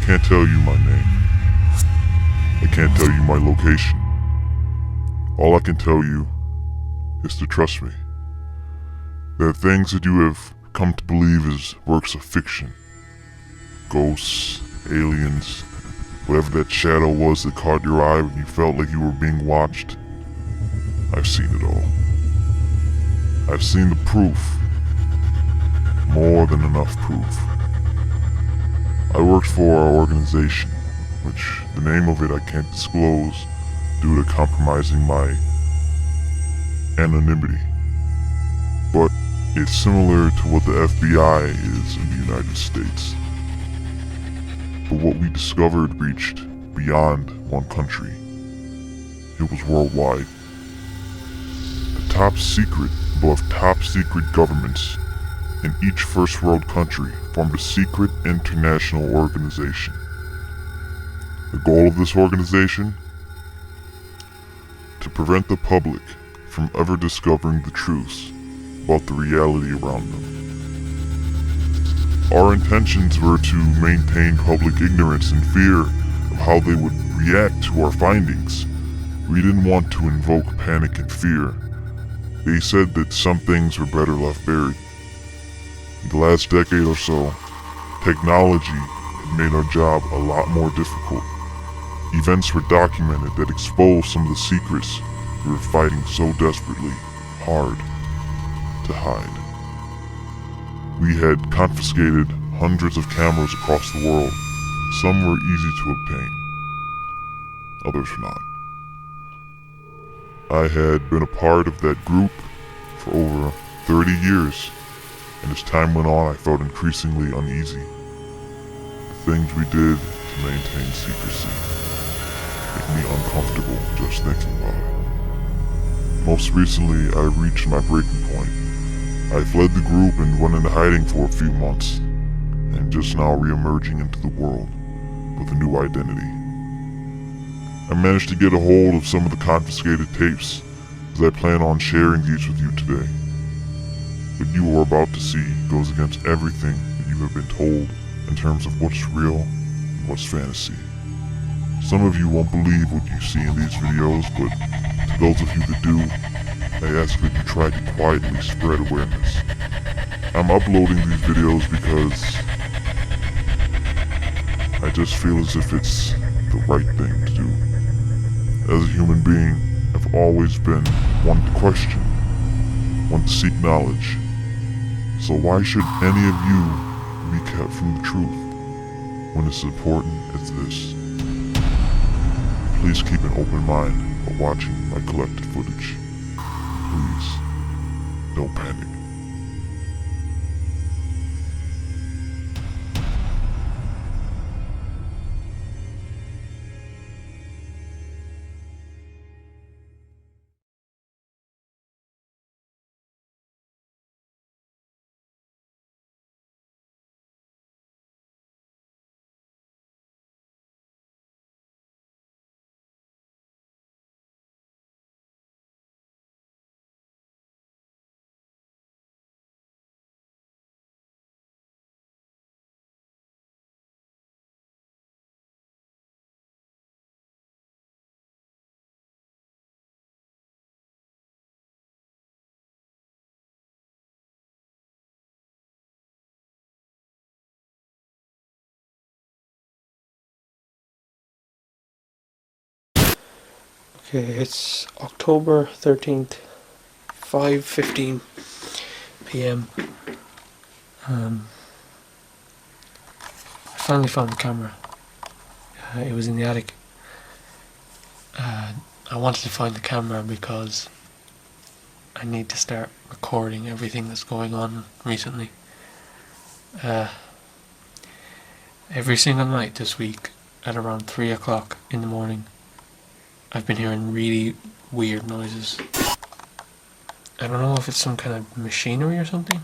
can't tell you my name. I can't tell you my location. All I can tell you is to trust me. There are things that you have come to believe as works of fiction. Ghosts, aliens, whatever that shadow was that caught your eye when you felt like you were being watched. I've seen it all. I've seen the proof. More than enough proof. I worked for our organization, which the name of it I can't disclose due to compromising my anonymity. But it's similar to what the FBI is in the United States. But what we discovered reached beyond one country. It was worldwide. The top secret above top secret governments in each first world country formed a secret international organization. The goal of this organization? To prevent the public from ever discovering the truths about the reality around them. Our intentions were to maintain public ignorance and fear of how they would react to our findings. We didn't want to invoke panic and fear. They said that some things were better left buried. In the last decade or so, technology had made our job a lot more difficult. Events were documented that exposed some of the secrets we were fighting so desperately hard to hide. We had confiscated hundreds of cameras across the world. Some were easy to obtain, others were not. I had been a part of that group for over 30 years, and as time went on I felt increasingly uneasy. The things we did to maintain secrecy make me uncomfortable just thinking about it. Most recently, I reached my breaking point. I fled the group and went into hiding for a few months, and just now re-emerging into the world with a new identity. I managed to get a hold of some of the confiscated tapes, as I plan on sharing these with you today. What you are about to see goes against everything that you have been told in terms of what's real and what's fantasy. Some of you won't believe what you see in these videos, but to those of you that do, I ask that you try to quietly spread awareness. I'm uploading these videos because I just feel as if it's the right thing to do. As a human being, I've always been one to question, one to seek knowledge. So why should any of you be kept from the truth when it's as important as this? Please keep an open mind while watching my collected footage. Please, don't panic. Okay, it's October 13th, 5:15 p.m. I finally found the camera. It was in the attic. I wanted to find the camera because I need to start recording everything that's going on recently. Every single night this week at around 3 o'clock in the morning, I've been hearing really weird noises. I don't know if it's some kind of machinery or something.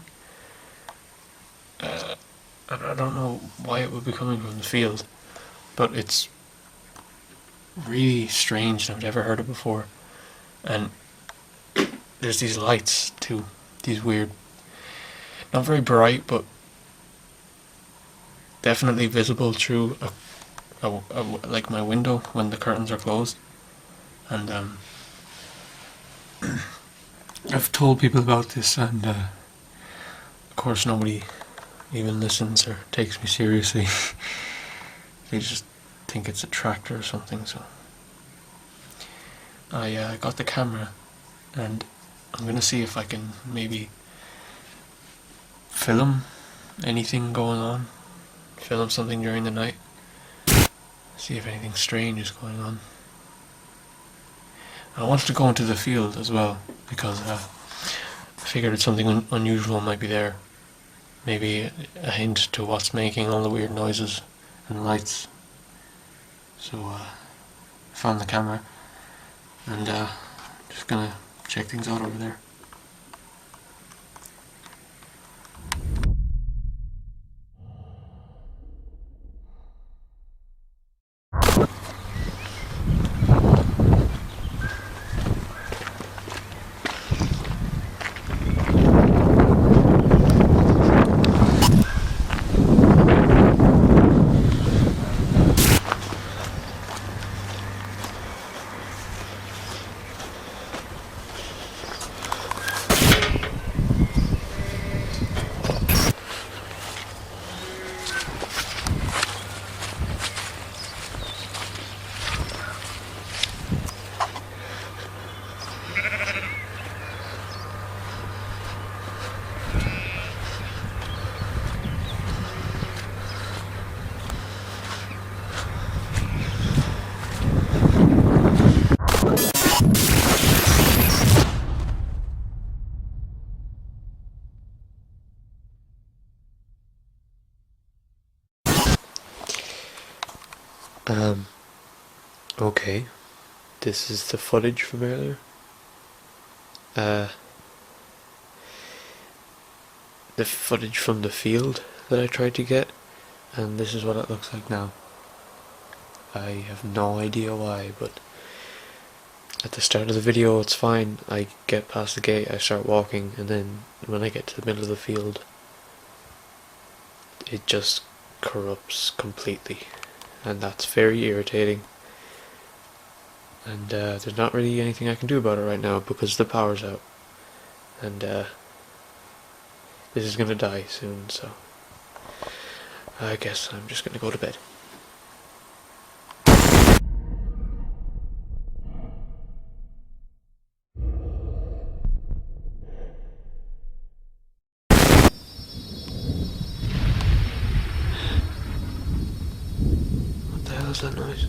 I don't know why it would be coming from the field, but it's really strange and I've never heard it before. And there's these lights too, these weird, not very bright, but definitely visible through a like my window when the curtains are closed, and I've told people about this, and of course nobody even listens or takes me seriously. They just think it's a tractor or something. So I got the camera, and I'm gonna see if I can maybe film anything going on, film something during the night, see if anything strange is going on. I wanted to go into the field as well because I figured that something unusual might be there. Maybe a hint to what's making all the weird noises and lights. So I found the camera, and just gonna check things out over there. Okay, this is the footage from earlier. The footage from the field that I tried to get, and this is what it looks like now. I have no idea why, but at the start of the video it's fine. I get past the gate, I start walking, and then when I get to the middle of the field, it just corrupts completely, and that's very irritating. And there's not really anything I can do about it right now because the power's out, and this is gonna die soon, so I guess I'm just gonna go to bed. What the hell is that noise?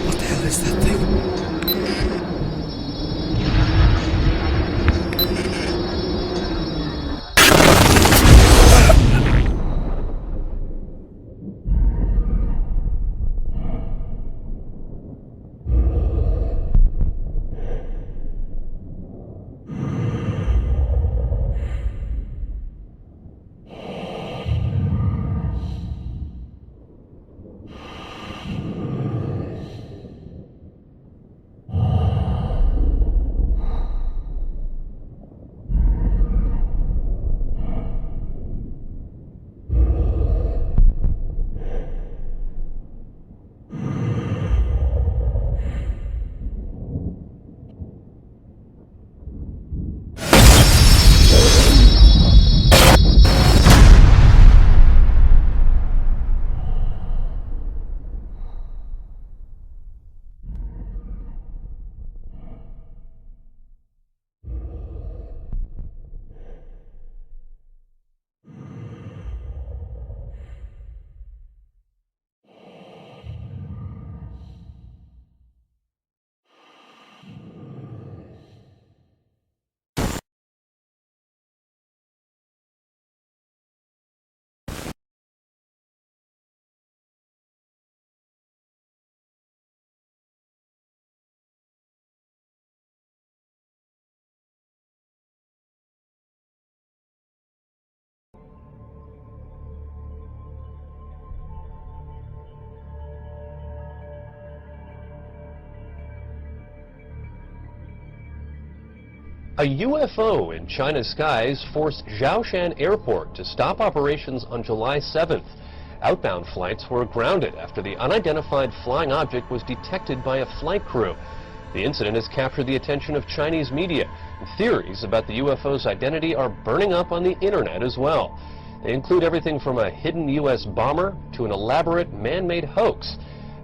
What the hell is that thing? A UFO in China's skies forced Zhoushan Airport to stop operations on July 7th. Outbound flights were grounded after the unidentified flying object was detected by a flight crew. The incident has captured the attention of Chinese media. Theories about the UFO's identity are burning up on the internet as well. They include everything from a hidden U.S. bomber to an elaborate man-made hoax.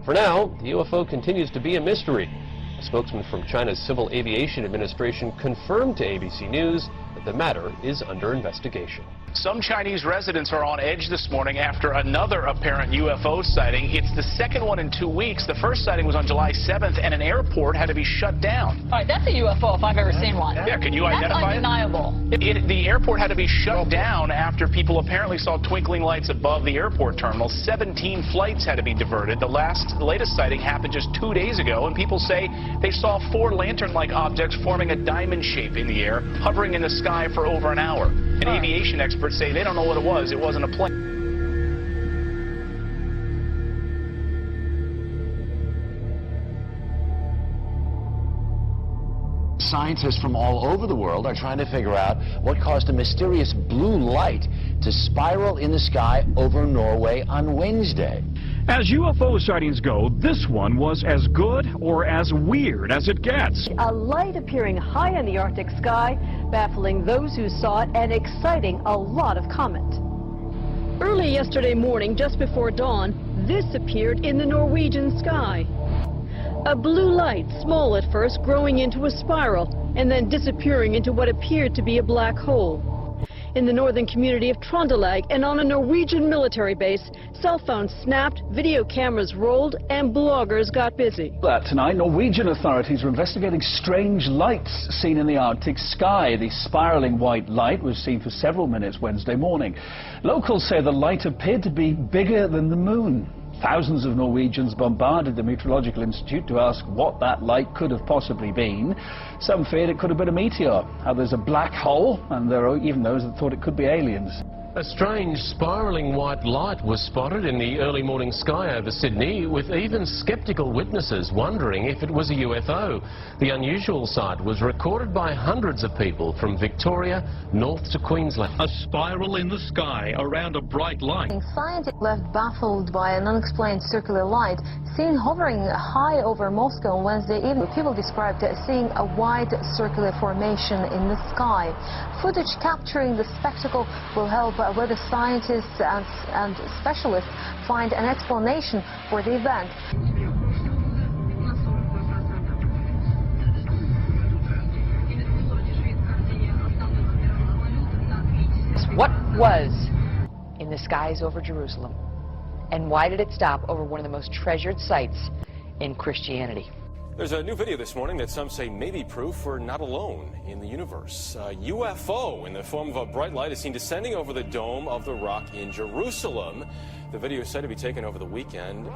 For now, the UFO continues to be a mystery. A spokesman from China's Civil Aviation Administration confirmed to ABC News that the matter is under investigation. Some Chinese residents are on edge this morning after another apparent UFO sighting. It's the second one in 2 weeks. The first sighting was on July 7th, and an airport had to be shut down. All right, that's a UFO if I've ever seen one. Yeah, can you identify it? That's undeniable. The airport had to be shut down after people apparently saw twinkling lights above the airport terminal. 17 flights had to be diverted. The latest sighting happened just 2 days ago, and people say they saw 4 lantern-like objects forming a diamond shape in the air, hovering in the sky for over an hour. And aviation experts say they don't know what it was. It wasn't a plane. Scientists from all over the world are trying to figure out what caused a mysterious blue light to spiral in the sky over Norway on Wednesday. As UFO sightings go, this one was as good or as weird as it gets. A light appearing high in the Arctic sky, baffling those who saw it and exciting a lot of comment. Early yesterday morning, just before dawn, this appeared in the Norwegian sky. A blue light, small at first, growing into a spiral and then disappearing into what appeared to be a black hole. In the northern community of Trøndelag and on a Norwegian military base, cell phones snapped, video cameras rolled, and bloggers got busy. Tonight, Norwegian authorities are investigating strange lights seen in the Arctic sky. The spiraling white light was seen for several minutes Wednesday morning. Locals say the light appeared to be bigger than the moon. Thousands of Norwegians bombarded the Meteorological Institute to ask what that light could have possibly been. Some feared it could have been a meteor, others a black hole, and there are even those that thought it could be aliens. A strange spiraling white light was spotted in the early morning sky over Sydney, with even skeptical witnesses wondering if it was a UFO. The unusual sight was recorded by hundreds of people from Victoria north to Queensland. A spiral in the sky around a bright light. Scientists left baffled by an unexplained circular light seen hovering high over Moscow on Wednesday evening. People described seeing a wide circular formation in the sky. Footage capturing the spectacle will help whether scientists and specialists find an explanation for the event. What was in the skies over Jerusalem, and why did it stop over one of the most treasured sites in Christianity? There's a new video this morning that some say may be proof we're not alone in the universe. A UFO in the form of a bright light is seen descending over the Dome of the Rock in Jerusalem. The video is said to be taken over the weekend.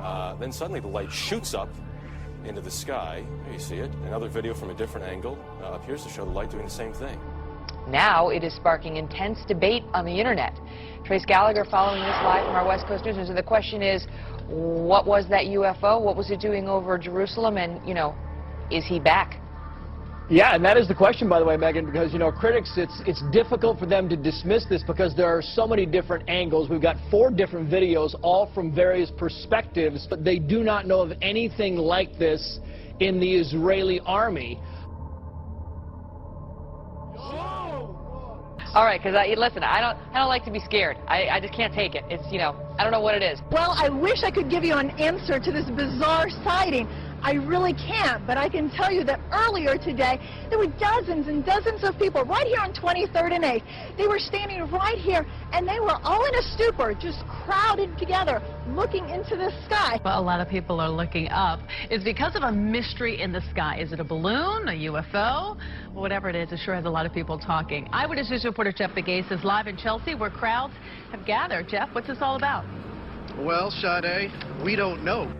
Then suddenly the light shoots up into the sky. There you see it. Another video from a different angle appears to show the light doing the same thing. Now it is sparking intense debate on the internet. Trace Gallagher following this live from our West Coast News. So the question is, what was that UFO? What was it doing over Jerusalem? And, you know, is he back? Yeah, and that is the question, by the way, Megan, because, you know, critics, it's difficult for them to dismiss this because there are so many different angles. We've got 4 different videos, all from various perspectives, but they do not know of anything like this in the Israeli army. All right, because listen, I don't like to be scared. I just can't take it. It's, you know, I don't know what it is. Well, I wish I could give you an answer to this bizarre sighting. I really can't, but I can tell you that earlier today, there were dozens and dozens of people right here on 23rd and 8th. They were standing right here, and they were all in a stupor, just crowded together, looking into the sky. Well, a lot of people are looking up. It's because of a mystery in the sky. Is it a balloon, a UFO? Whatever it is, it sure has a lot of people talking. Eyewitness News reporter Jeff Begay is live in Chelsea, where crowds have gathered. Jeff, what's this all about? Well, Sade, we don't know.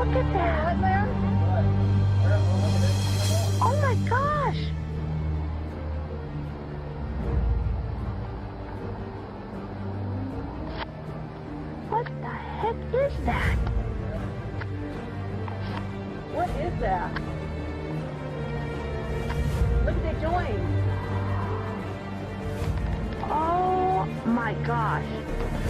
Look at that. Oh my gosh. What the heck is that? What is that? Look at the joint. Oh my gosh.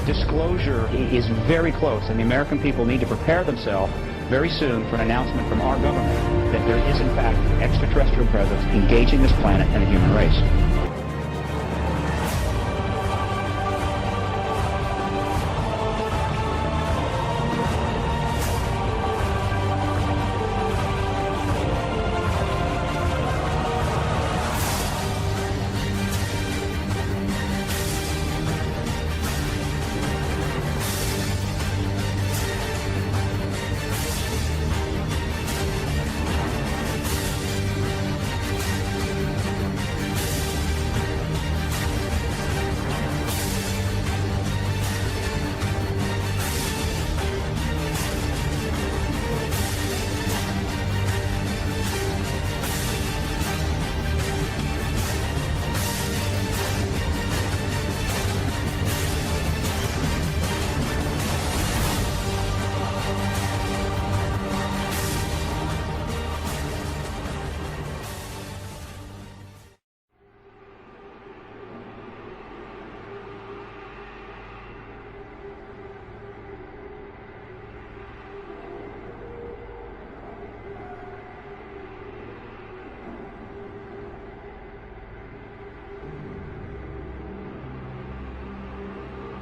Disclosure is very close, and the American people need to prepare themselves very soon for an announcement from our government that there is, in fact, extraterrestrial presence engaging this planet and the human race.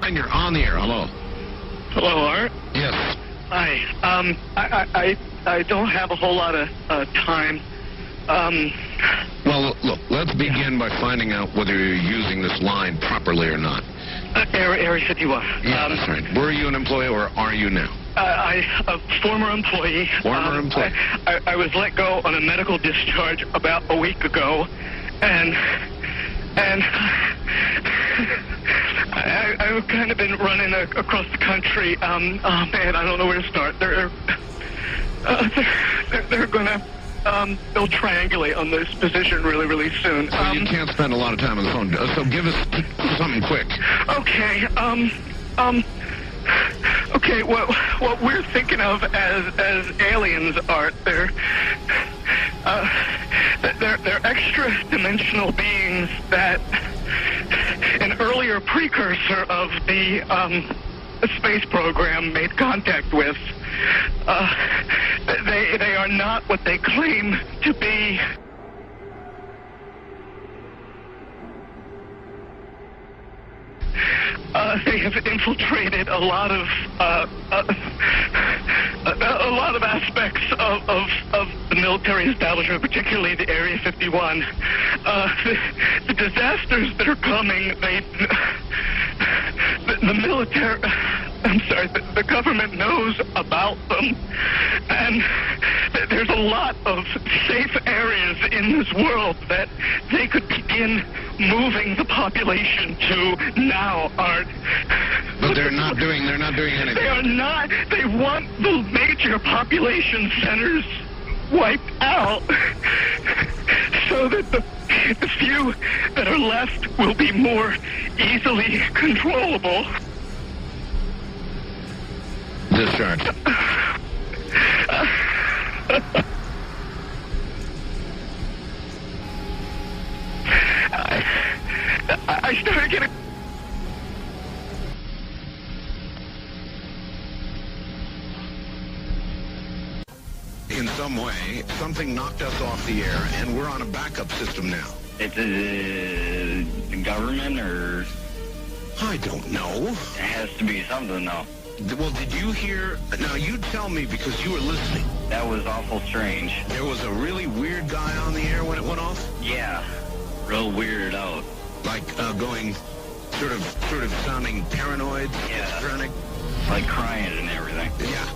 And you're on the air. Hello. Hello, Art. Yes. Hi. I don't have a whole lot of time. Well, look, let's begin by finding out whether you're using this line properly or not. Area 51. Yeah, that's right. Were you an employee or are you now? A former employee. Former employee. I was let go on a medical discharge about a week ago, and I've kind of been running across the country. Oh man, I don't know where to start. They're gonna they'll triangulate on this position really soon. So you can't spend a lot of time on the phone. So give us something quick. Okay. Okay. What we're thinking of as aliens, Art, they're extra-dimensional beings that an earlier precursor of the space program made contact with. They are not what they claim to be. They have infiltrated a lot of aspects of the military establishment, particularly the Area 51. The disasters that are coming, the military, the government knows about them, and there's a lot of safe areas in this world that they could begin moving the population to now, Art. But they're not doing anything. They are not. They want the major population centers wiped out so that the few that are left will be more easily controllable. Discharge. I started getting... In some way, something knocked us off the air, and we're on a backup system now. It's the government, or... I don't know. It has to be something, though. Well, did you hear... Now, you tell me, because you were listening. That was awful strange. There was a really weird guy on the air when it went off? Yeah. Real weirded out. Like, going... Sort of sounding paranoid? Yeah. Schizophrenic? Like crying and everything. Yeah.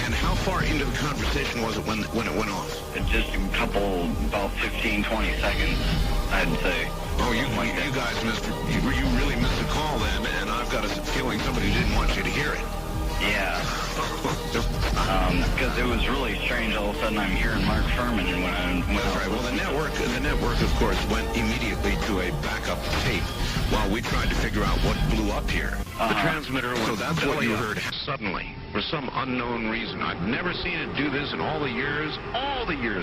And how far into the conversation was it when it went off? Just a couple, about 15, 20 seconds, I'd say. Oh, you guys missed... You really missed a call then, and I've got a feeling somebody didn't want you to hear it. Yeah. Because it was really strange. All of a sudden, I'm hearing Mark Furman when Right. Well, the network, of course, went immediately to a backup tape while we tried to figure out what blew up here. The transmitter was so that's what you heard suddenly for some unknown reason. I've never seen it do this in all the years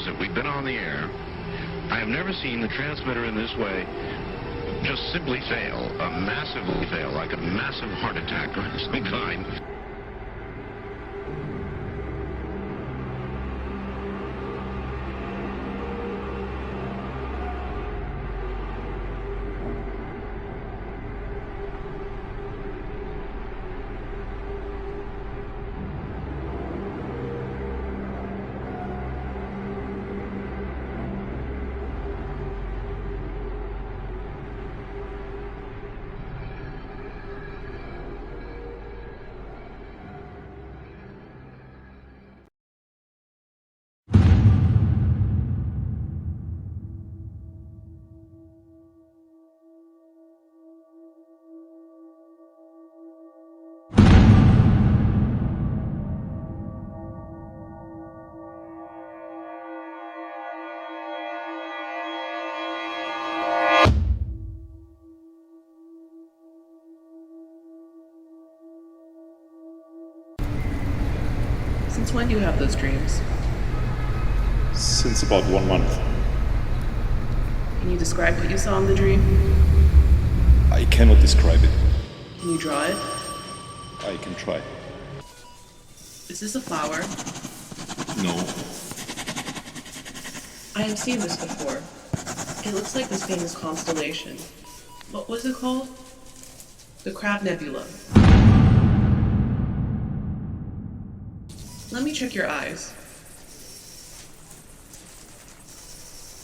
that we've been on the air. I have never seen the transmitter in this way just simply fail, massively fail, like a massive heart attack or some kind. Since when do you have those dreams? Since about 1 month. Can you describe what you saw in the dream? I cannot describe it. Can you draw it? I can try. Is this a flower? No. I have seen this before. It looks like this famous constellation. What was it called? The Crab Nebula. Let me check your eyes.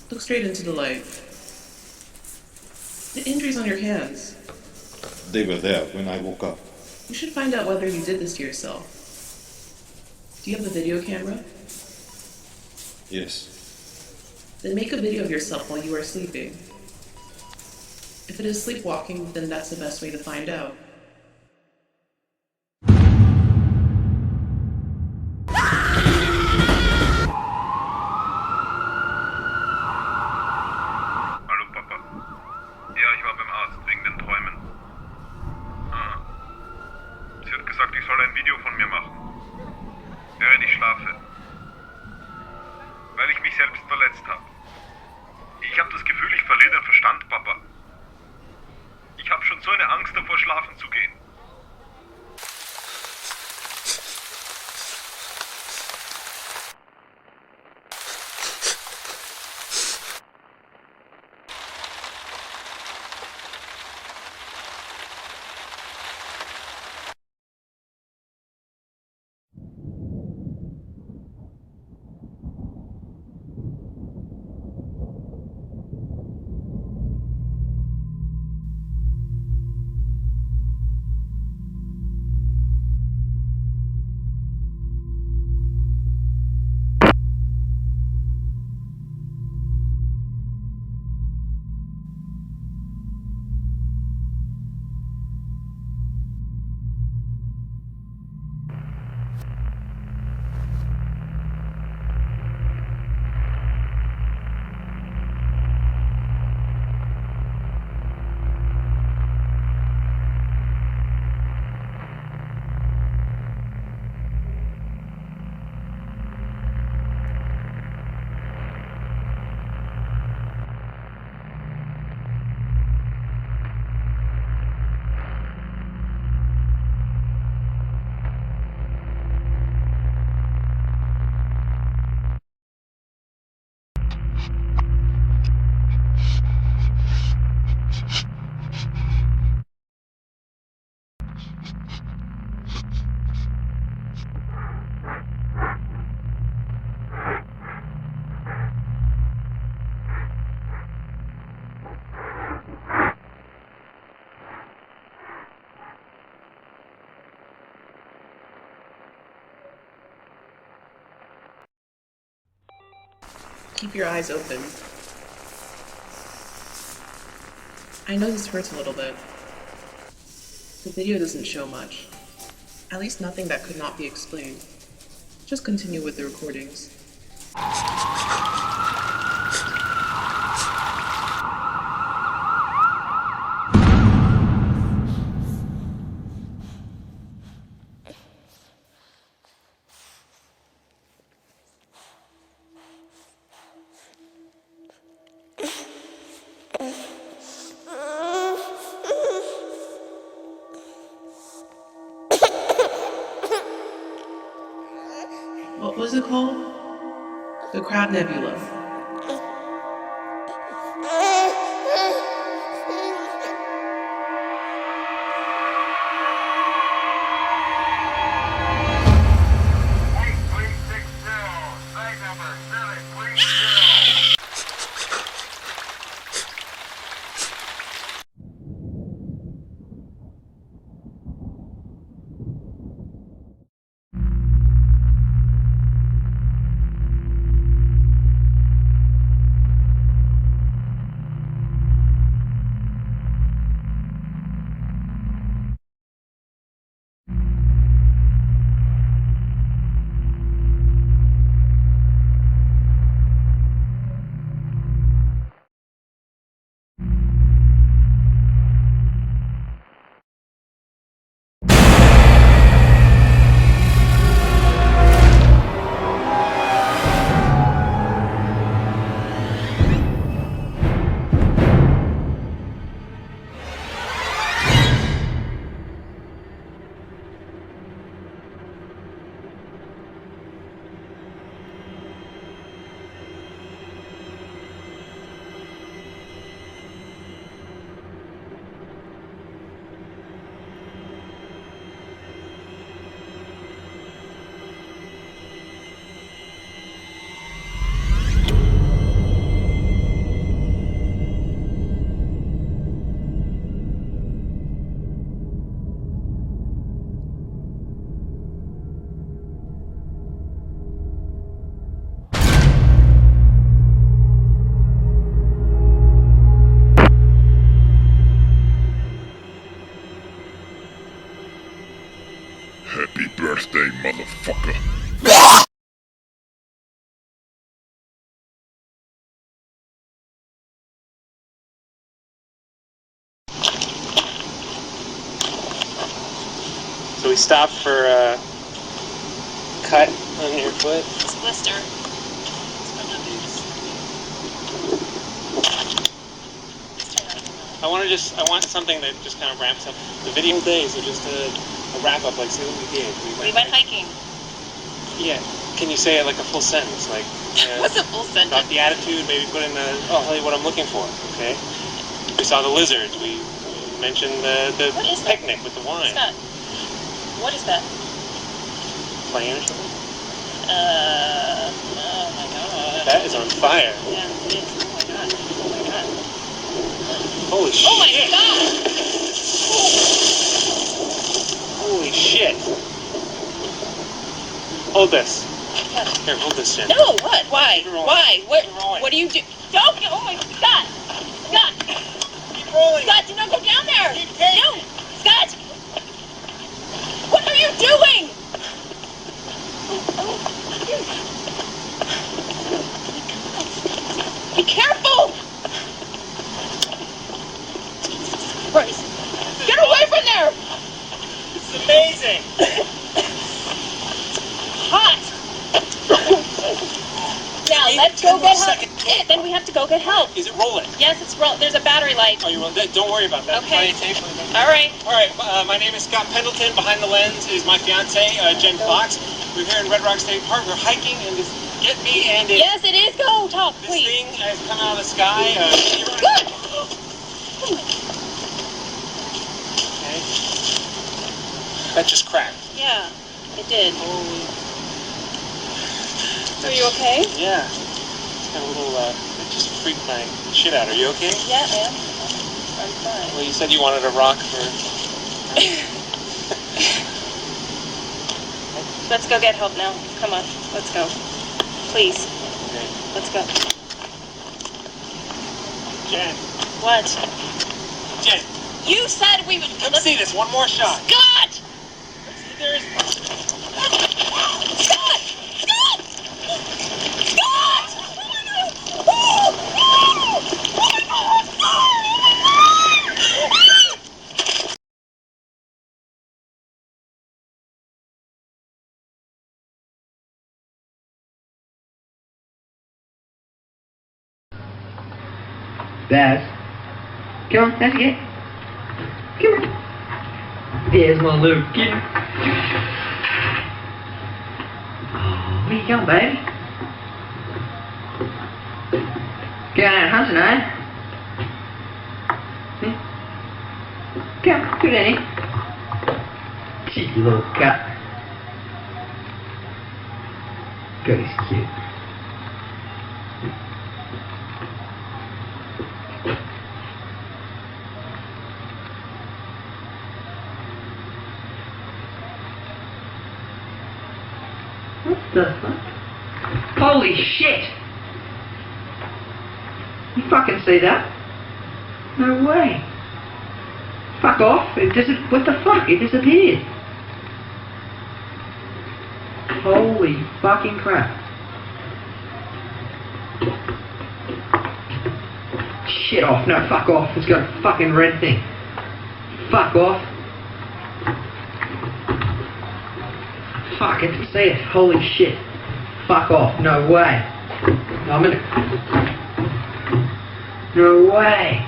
Look straight into the light. The injuries on your hands. They were there when I woke up. You should find out whether you did this to yourself. Do you have a video camera? Yes. Then make a video of yourself while you are sleeping. If it is sleepwalking, then that's the best way to find out. Hallo Papa. Ja, ich war beim Arzt wegen den Träumen. Sie hat gesagt, ich soll ein Video von mir machen, während ich schlafe. Weil ich mich selbst verletzt habe. Ich habe das Gefühl, ich verliere den Verstand, Papa. Ich habe schon so eine Angst davor, schlafen zu gehen. Keep your eyes open. I know this hurts a little bit. The video doesn't show much. At least nothing that could not be explained. Just continue with the recordings. What was it called? The Crab Nebula. Happy birthday, motherfucker. So we stopped for a cut on your foot. It's a blister. I want something that just kind of ramps up the video day, so just a wrap up, like say what we did. We went hiking. Yeah. Can you say it like a full sentence? Like What's a full sentence? about the attitude, maybe put in the I'll tell you what I'm looking for, okay? We saw the lizards, we mentioned the picnic with the wine. What's that? What is that? Plane or something? Oh my god. That is on fire. Yeah, it is. Oh my god. Oh my god. Holy shit. Oh my god! Holy shit. Hold this. What? Here, hold this shit. No, what? Why? Why? What do you do? Don't! Oh my god! Scott! Keep rolling! Scott, do not go down there! No! Scott! What are you doing? Be careful! Christ. Get away from there! It's amazing! Hot! Now, let's go get help. Then we have to go get help. Is it rolling? Yes, it's rolling. There's a battery light. Oh, you will? Don't worry about that. Okay. Tape. All right. All right, my name is Scott Pendleton. Behind the lens is my fiance, Jen Fox. We're here in Red Rock State Park. We're hiking, and this get me and it. Yes, it is. Go, talk, this please. thing has come out of the sky. Okay. That just cracked. Yeah, it did. Holy. Are you okay? Yeah. It's got a little, it just freaked my shit out. Are you okay? Yeah, I am. I'm fine. Well, you said you wanted a rock for... Let's go get help now. Come on, let's go. Please. Okay. Let's go. Jen. What? Jen. You said we would... Come see this. One more shot. Scott! There's... Scott! Baz. Come on, that's it. Come on. There's my little kitten. Oh, where you going, baby? Going out hunting, eh? Come, good in here. Cheeky little cat. God, he's cute. What the fuck? Holy shit! You fucking see that? No way. Fuck off. What the fuck? It disappeared. Holy fucking crap. Shit off. No, fuck off. It's got a fucking red thing. Fuck off. Fuck, I can see it. Holy shit. Fuck off. No way. I'm gonna... No way.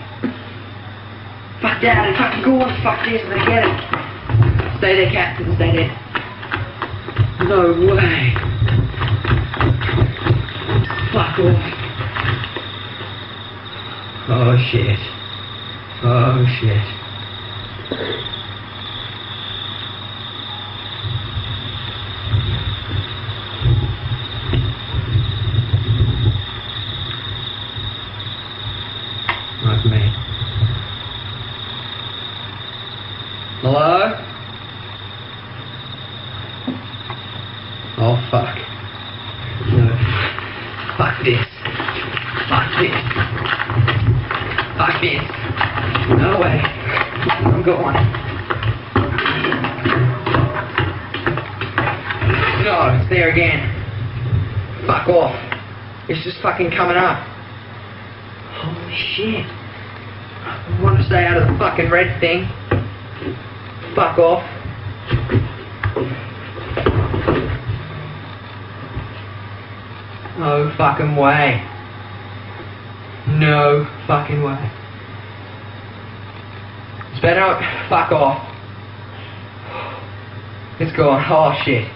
Fuck that. Fucking go on. Fuck this. I'm gonna get it. Stay there, Captain. Stay there. No way. Fuck off. Oh shit. Oh shit. That's me. Hello? Oh fuck. No. Fuck this. Fuck this. Fuck this. No way. I'm going. No, it's there again. Fuck off. It's just fucking coming up. Holy shit. I want to stay out of the fucking red thing. Fuck off. No fucking way. No fucking way. It's better. Fuck off. It's gone. Oh shit.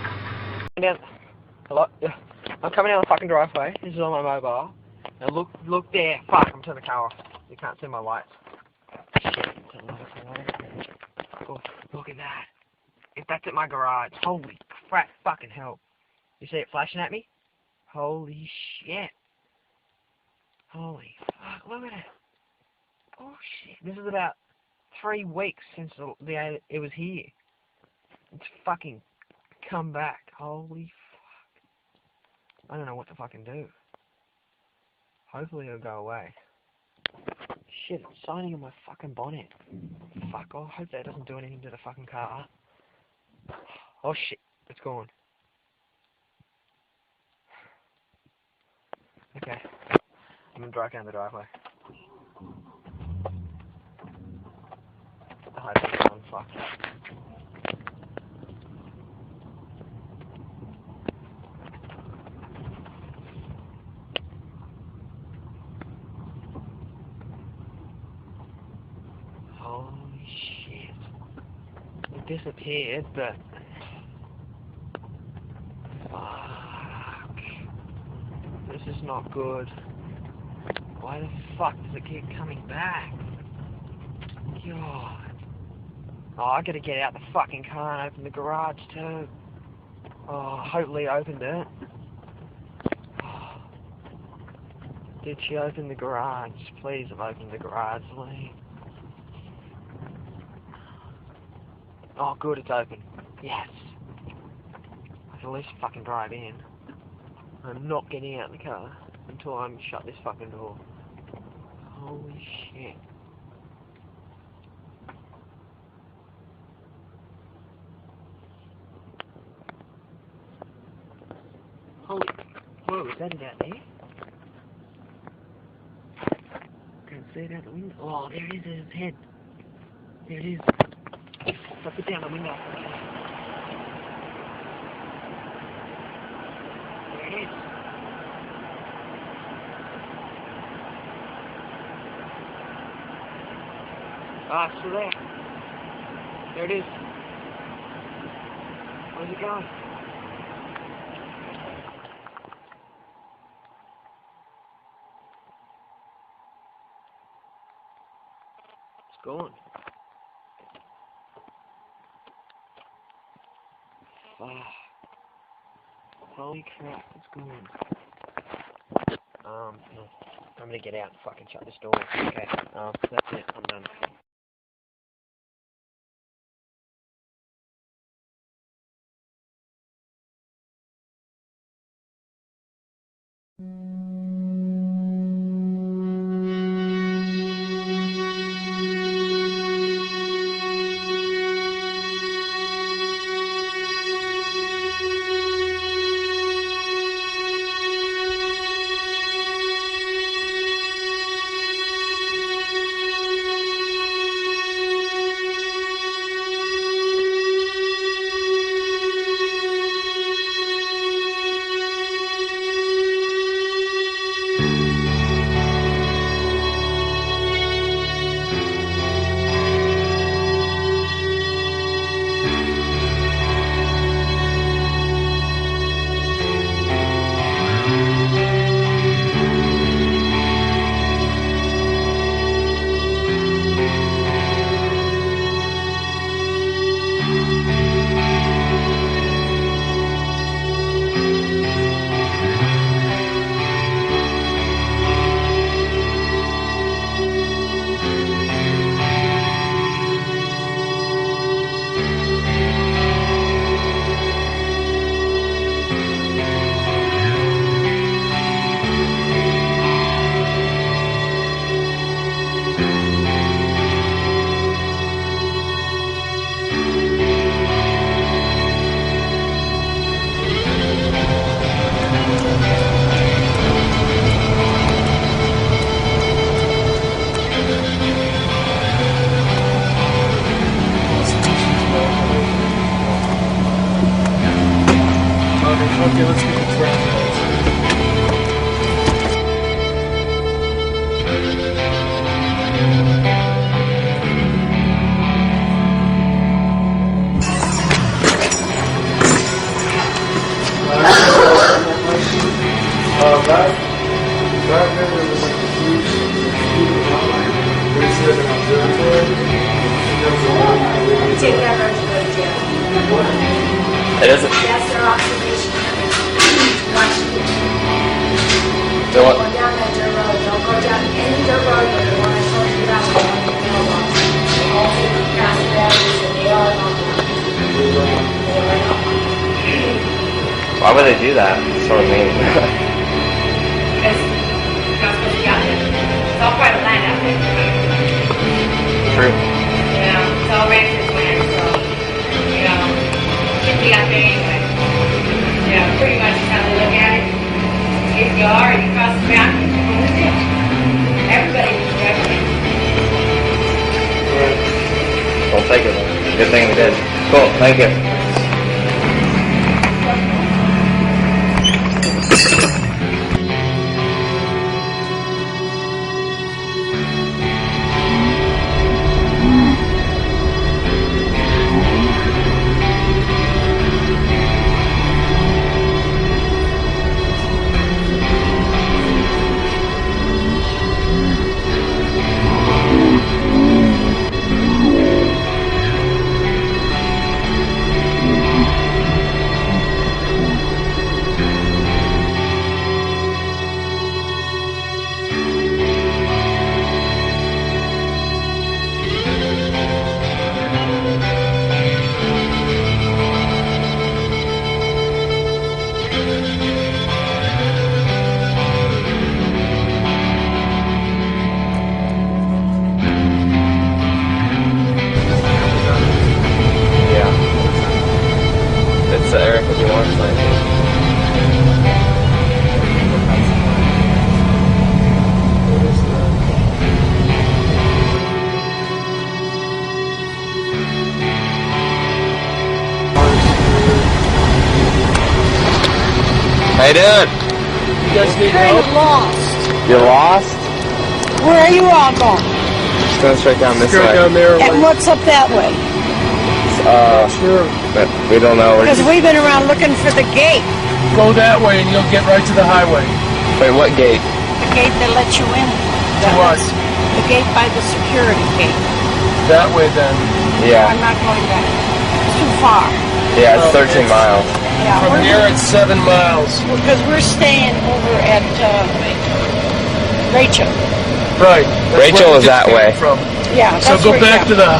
Hello? Yeah. I'm coming down the fucking driveway. This is on my mobile. Now look there. Fuck, I'm turning the car off. You can't see my lights. Shit. Oh, look at that. If that's at my garage. Holy crap. Fucking hell. You see it flashing at me? Holy shit. Holy fuck. Look at it. Oh shit. This is about 3 weeks since it was here. It's fucking come back. Holy fuck. I don't know what to fucking do. Hopefully it'll go away. Shit, it's signing on my fucking bonnet. Fuck off. Hope that doesn't do anything to the fucking car. Oh shit. It's gone. Okay. I'm gonna drive down the driveway. I hope it's gone. Fuck. Holy shit. It disappeared, but... Fuck. This is not good. Why the fuck does it keep coming back? God. Oh, I gotta get out the fucking car and open the garage too. Oh, hopefully I opened it. Oh. Did she open the garage? Please have opened the garage, Lee. Oh, good, it's open. Yes. I can at least fucking drive in. I'm not getting out of the car until I'm shut this fucking door. Holy shit. Holy... Whoa, is that it out there? Can't see it out the window. Oh, there it is, there's its head. There it is. So I put down the window. There it is. Ah, it's still there. There it is. Where's it going? It's gone. Ah. Holy crap, it's gone. No. I'm gonna get out and fucking shut this door. Okay, that's it, I'm done. Okay, let's get the track. That river was like a huge outline. But it's like an observatory. Take that road to go to jail. It isn't. That's their observation. Watch it. So what? Go down that dirt road. Don't go down any dirt road, but the one I told you about, the one in the mailbox. They all take the past batteries and they are on there. They are on. Why would they do that? It's sort of mean. Because you're not supposed to get it. It's all private land out there. True. Yeah, it's all racist land, so, you know, shouldn't be out there anyway. Yeah, pretty much you have to look at it. If you are, you cross the mountain, you're going to jail. Everybody is everything. We'll take it. Good thing we did. Cool, thank you. It's Eric if you want to sign it. How you doing? You guys need help? Lost. You lost? Where are you all going? Going straight down this way. Straight down there. And what's up that way? Sure. But we don't know. Because we've been around looking for the gate. Go that way and you'll get right to the highway. Wait, what gate? The gate that lets you in. To what? The gate by the security gate. That way then. Yeah. I'm not going back. It's too far. Yeah, it's 13 miles. Yeah, From here it's 7 miles. Because we're staying over at Rachel. Right. Rachel is that way. From. Yeah. So go back to the,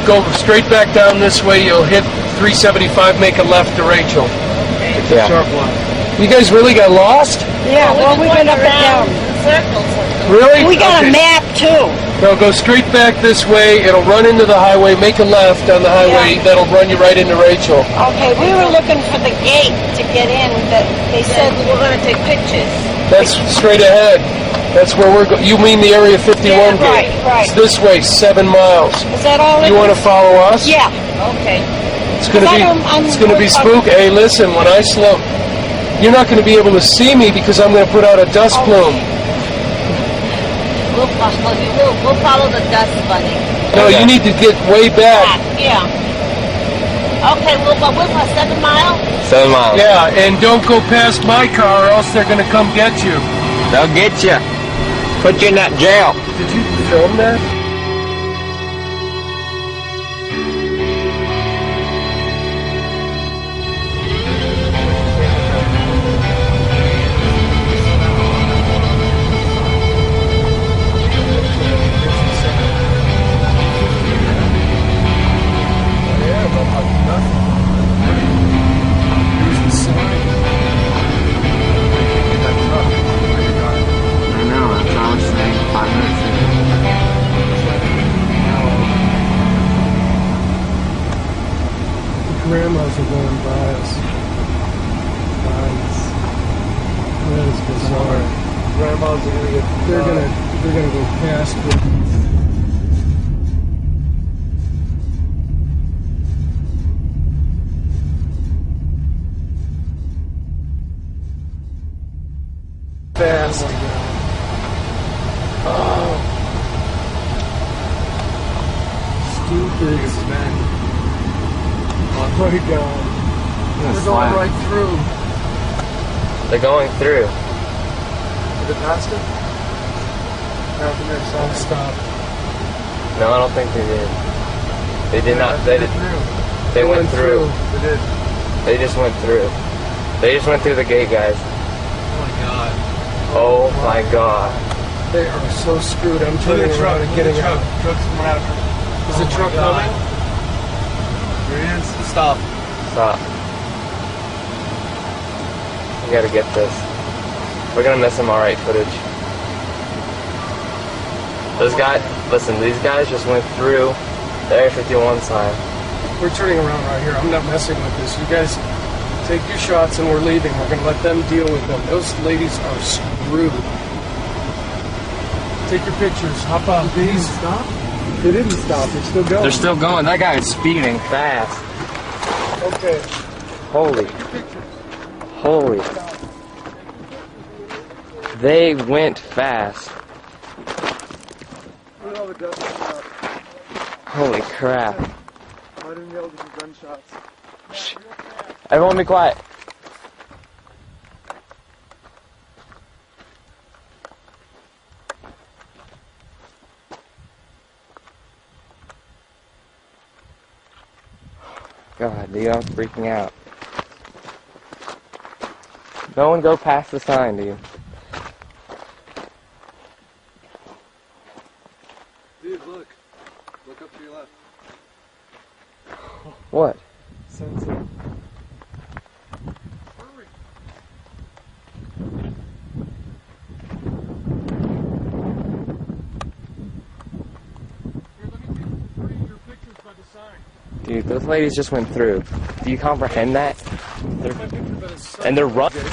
go straight back down this way. You'll hit 375. Make a left to Rachel. Yeah. Sharp line. You guys really got lost? Yeah. Well, we've been up and down. Really? We got a map too. No, go straight back this way. It'll run into the highway. Make a left on the highway. Yeah. That'll run you right into Rachel. Okay, we were looking for the gate to get in. That they said we were going to take pictures. That's straight ahead. That's where we're going. You mean the Area 51 Yeah, gate? right. It's this way, 7 miles. Is that all? You want to follow us? Yeah. Okay. It's going to be. It's going to be spooky. Hey, listen. When I slow, you're not going to be able to see me because I'm going to put out a dust plume. We'll follow the dust bunny. No, you need to get way back. Yeah. Okay, we'll go with us 7 miles. 7 miles. Yeah, and don't go past my car or else they're going to come get you. They'll get you. Put you in that jail. Did you film that? Grandmas are going by us. That is bizarre. Grandmas are gonna get. They're gonna go past it. Fast. Oh. Stupid. Oh my God. They're going right through. They're going through. Did it pass it? No, don't stop. No, I don't think they did. They did not. They went through. They did. They just went through. They just went through the gate, guys. Oh my God. Oh my God. They are so screwed. I'm turning around and getting out. Truck's coming out. Is the truck coming? There it is. Stop. Stop. We gotta get this. We're gonna miss some alright footage. Those guys, listen, these guys just went through the Area 51 sign. We're turning around right here. I'm not messing with this. You guys take your shots and we're leaving. We're gonna let them deal with them. Those ladies are screwed. Take your pictures. Hop on. They didn't stop? They didn't stop. They're still going. They're still going. That guy is speeding fast. Okay. Holy. Holy. They went fast. Look at all the dust shot. Holy crap. I didn't yell to gunshots. Shh. Everyone be quiet. God, dude, I'm freaking out. No one go past the sign, dude. Dude, look. Look up to your left. What? Sensor. Hurry. Here, let me take your pictures by the sign. Dude, those ladies just went through. Do you comprehend that? And they're running.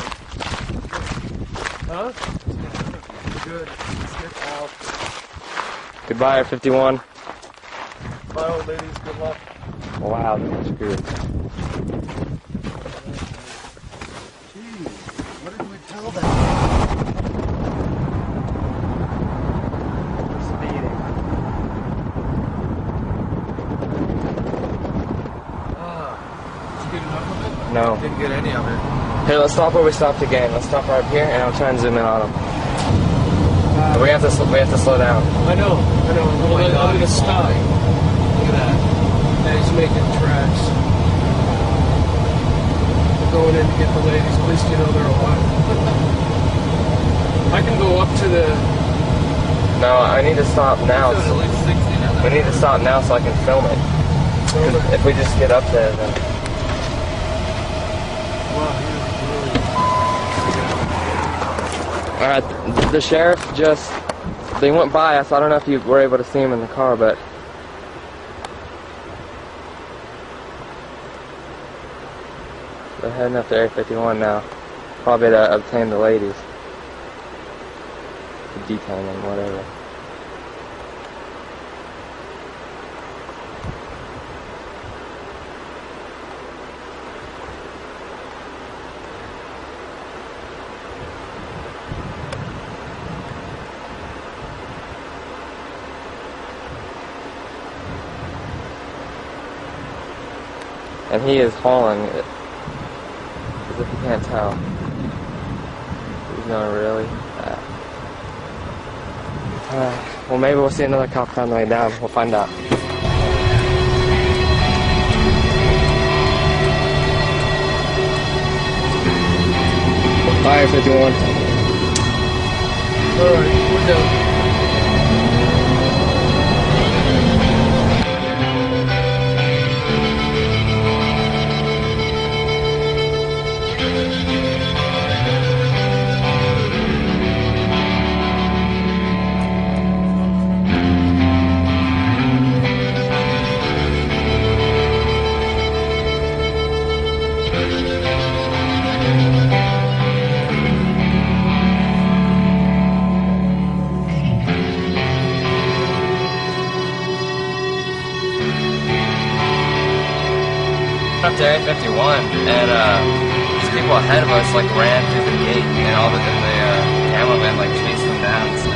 Huh? Good. Let's get out. Goodbye, Area 51. Bye, old ladies. Good luck. Wow, they're screwed. Jeez, what did we tell them? Speeding. good enough of it? No. Didn't get any of it. Here, let's stop where we stopped again. Let's stop right up here, and I'll try and zoom in on him. We have to slow down. I know. Well, I'm gonna stop. Look at that. Yeah, he's making tracks. We're going in to get the ladies. At least you know they're alive. I can go up to the... No, I need to stop now. We need to stop now so I can film it. 'Cause if we just get up there, then... Alright, the sheriff just... They went by us. I don't know if you were able to see him in the car, but... They're heading up to Area 51 now. Probably to obtain the ladies. To detain them, whatever. And he is hauling it. As if you can't tell. He's going really fast. Well, maybe we'll see another cop on the way down. We'll find out. Fire 51. Alright, we're done. Up to Area 51, and these people ahead of us like ran through the gate, and all the cameramen like chased them down and stuff.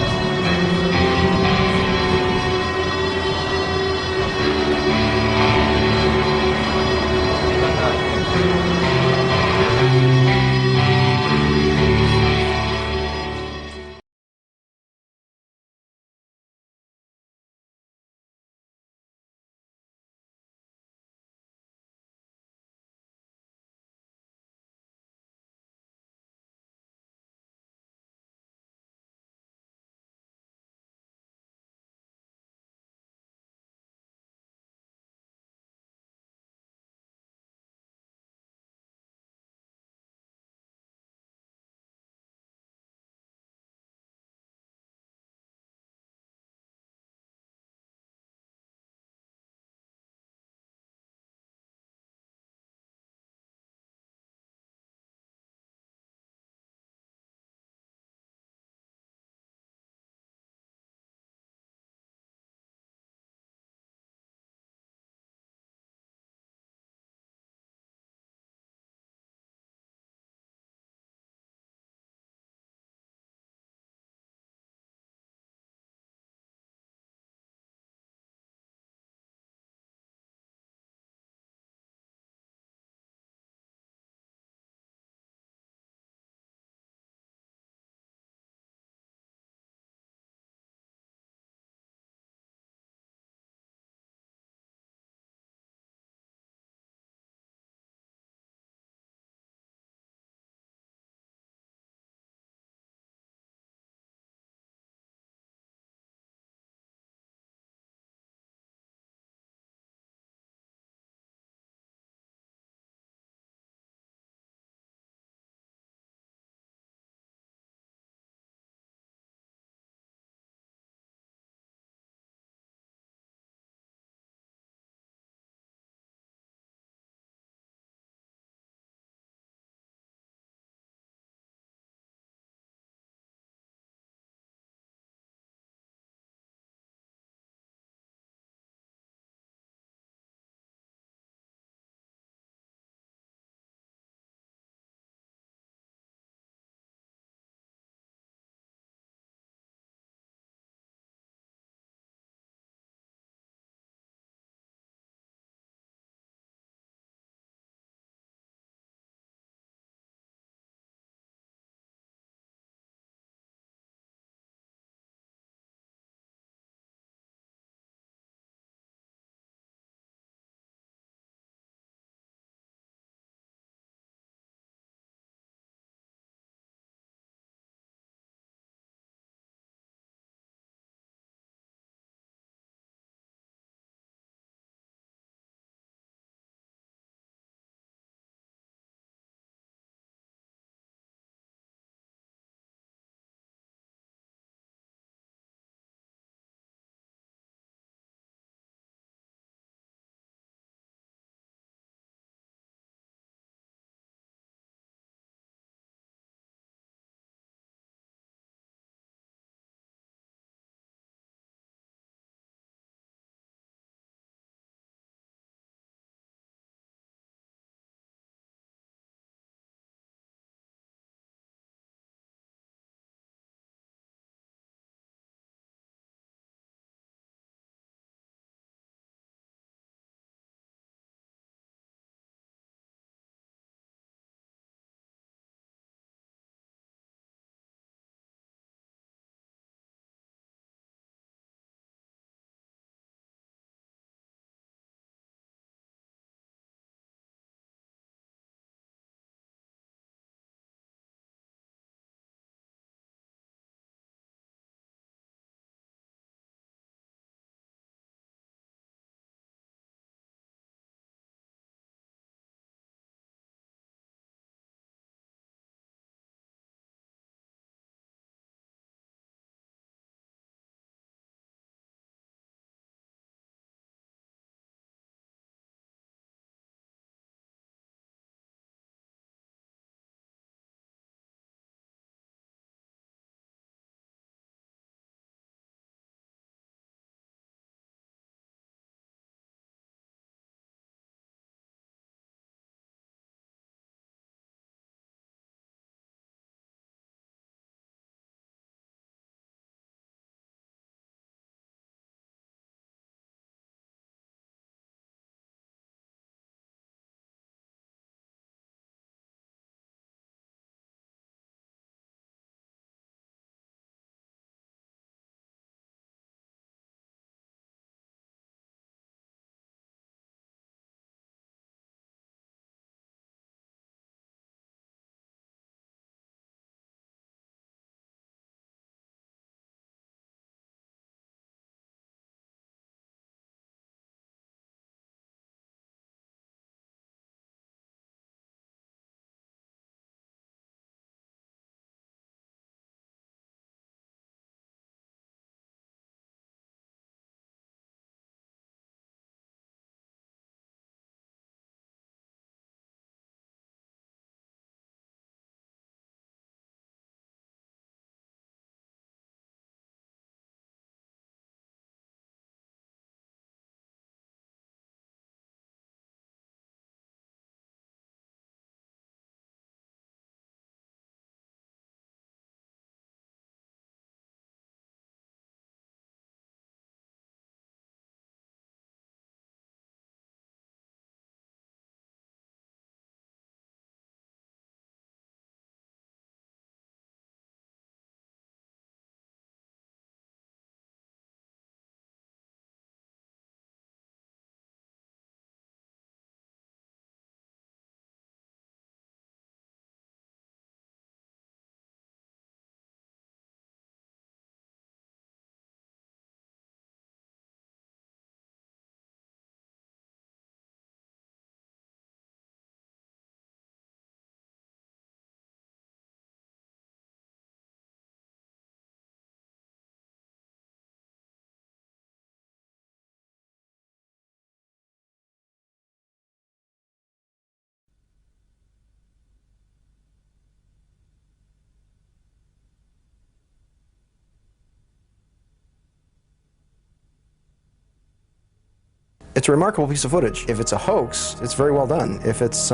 It's a remarkable piece of footage. If it's a hoax, it's very well done. If it's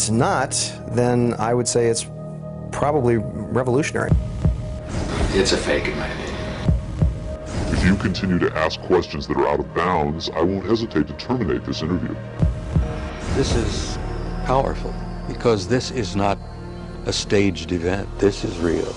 not, then I would say it's probably revolutionary. It's a fake in my opinion. If you continue to ask questions that are out of bounds, I won't hesitate to terminate this interview. This is powerful because this is not a staged event. This is real.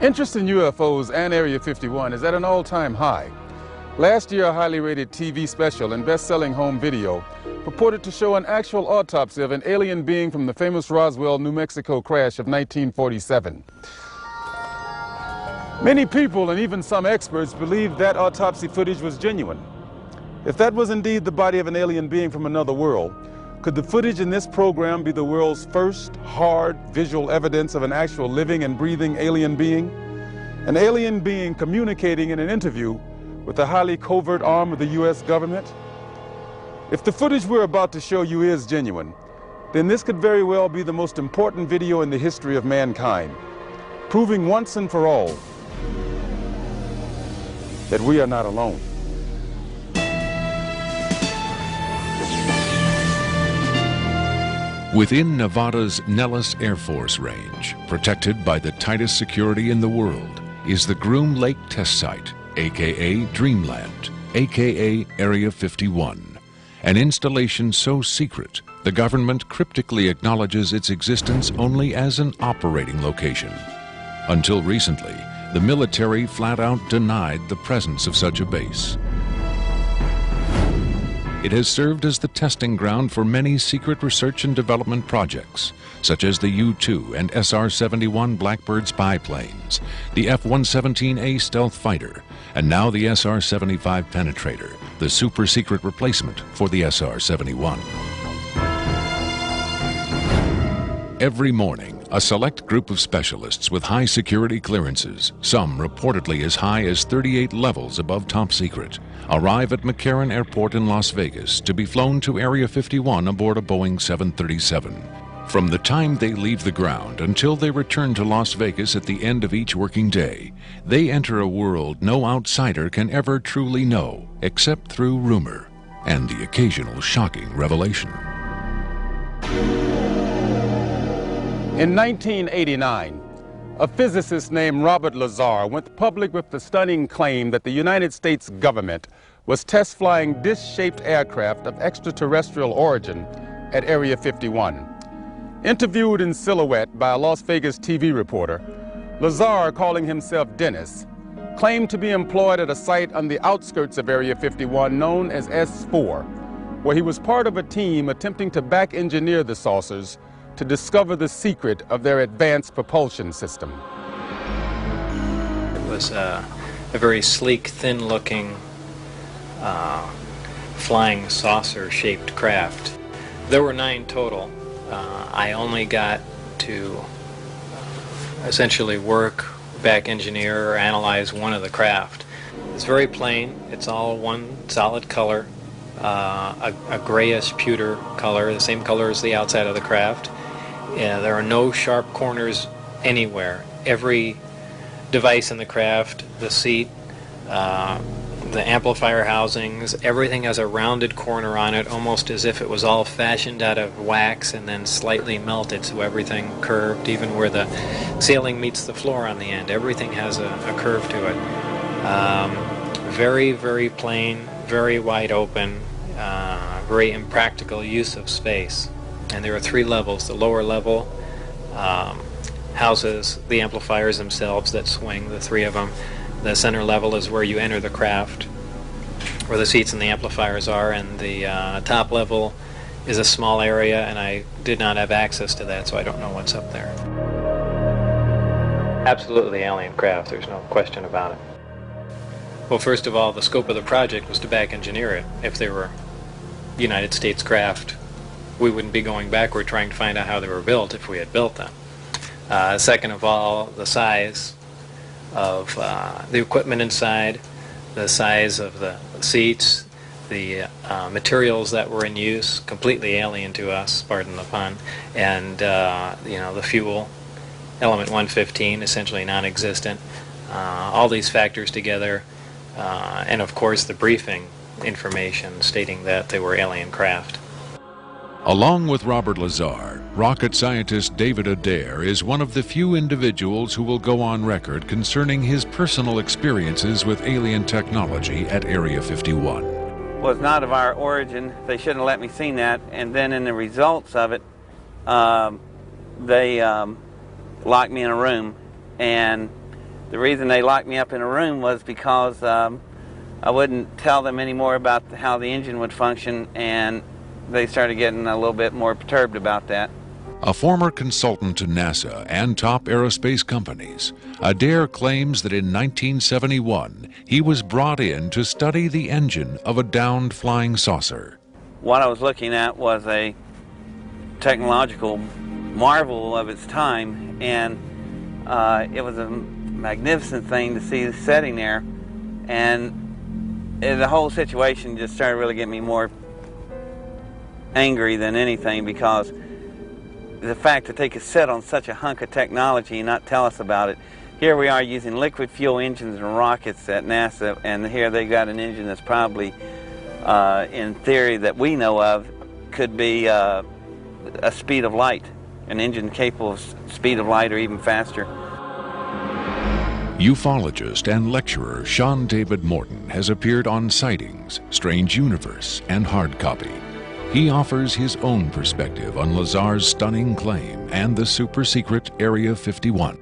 Interest in UFOs and Area 51 is at an all-time high. Last year, a highly rated TV special and best-selling home video purported to show an actual autopsy of an alien being from the famous Roswell, New Mexico crash of 1947. Many people and even some experts believed that autopsy footage was genuine. If that was indeed the body of an alien being from another world, could the footage in this program be the world's first hard visual evidence of an actual living and breathing alien being? An alien being communicating in an interview with a highly covert arm of the U.S. government? If the footage we're about to show you is genuine, then this could very well be the most important video in the history of mankind, proving once and for all that we are not alone. Within Nevada's Nellis Air Force Range, protected by the tightest security in the world, is the Groom Lake Test Site, aka Dreamland, aka Area 51, an installation so secret the government cryptically acknowledges its existence only as an operating location. Until recently, the military flat out denied the presence of such a base. It has served as the testing ground for many secret research and development projects, such as the U-2 and SR-71 Blackbird spy planes, the F-117A stealth fighter, and now the SR-75 penetrator, the super-secret replacement for the SR-71. Every morning, a select group of specialists with high security clearances, some reportedly as high as 38 levels above top secret, arrive at McCarran Airport in Las Vegas to be flown to Area 51 aboard a Boeing 737. From the time they leave the ground until they return to Las Vegas at the end of each working day, they enter a world no outsider can ever truly know, except through rumor and the occasional shocking revelation. In 1989, a physicist named Robert Lazar went public with the stunning claim that the United States government was test flying disc-shaped aircraft of extraterrestrial origin at Area 51. Interviewed in silhouette by a Las Vegas TV reporter, Lazar, calling himself Dennis, claimed to be employed at a site on the outskirts of Area 51 known as S4, where he was part of a team attempting to back-engineer the saucers to discover the secret of their advanced propulsion system. It was a very sleek, thin-looking, flying saucer-shaped craft. There were 9 total. I only got to essentially work, back engineer, or analyze one of the craft. It's very plain. It's all one solid color, a grayish pewter color, the same color as the outside of the craft. There are no sharp corners anywhere. Every device in the craft, the seat, the amplifier housings, everything has a rounded corner on it, almost as if it was all fashioned out of wax and then slightly melted, so everything curved, even where the ceiling meets the floor on the end. Everything has a curve to it. Very, very plain, very wide open, very impractical use of space. And there are 3 levels. The lower level houses the amplifiers themselves that swing, the 3 of them. The center level is where you enter the craft, where the seats and the amplifiers are, and the top level is a small area, and I did not have access to that, so I don't know what's up there. Absolutely alien craft, there's no question about it. Well, first of all, the scope of the project was to back engineer it. If they were United States craft, we wouldn't be going backward trying to find out how they were built if we had built them. Second of all, the size of the equipment inside, the size of the seats, the materials that were in use, completely alien to us, pardon the pun, and the fuel, element 115, essentially non-existent. All these factors together, and of course the briefing information stating that they were alien craft. Along with Robert Lazar, rocket scientist David Adair is one of the few individuals who will go on record concerning his personal experiences with alien technology at Area 51. Was not of our origin. They shouldn't have let me see that. And then in the results of it, they locked me in a room. And the reason they locked me up in a room was because I wouldn't tell them any more about how the engine would function, and they started getting a little bit more perturbed about that. A former consultant to NASA and top aerospace companies, Adair claims that in 1971 he was brought in to study the engine of a downed flying saucer. What I was looking at was a technological marvel of its time, and it was a magnificent thing to see sitting there, and the whole situation just started really getting me more angry than anything, because the fact that they could sit on such a hunk of technology and not tell us about it. Here we are using liquid fuel engines and rockets at NASA, and here they got an engine that's probably, in theory that we know of, could be a speed of light, an engine capable of speed of light or even faster. Ufologist and lecturer Sean David Morton has appeared on Sightings, Strange Universe, and Hard Copy. He offers his own perspective on Lazar's stunning claim and the super-secret Area 51.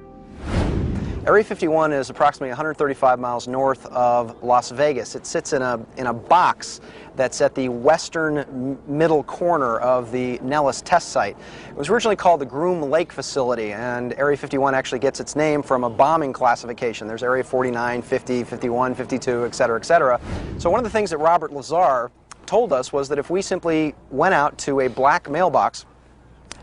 Area 51 is approximately 135 miles north of Las Vegas. It sits in a box that's at the western middle corner of the Nellis test site. It was originally called the Groom Lake Facility, and Area 51 actually gets its name from a bombing classification. There's Area 49, 50, 51, 52, et cetera, et cetera. So one of the things that Robert Lazar told us was that if we simply went out to a black mailbox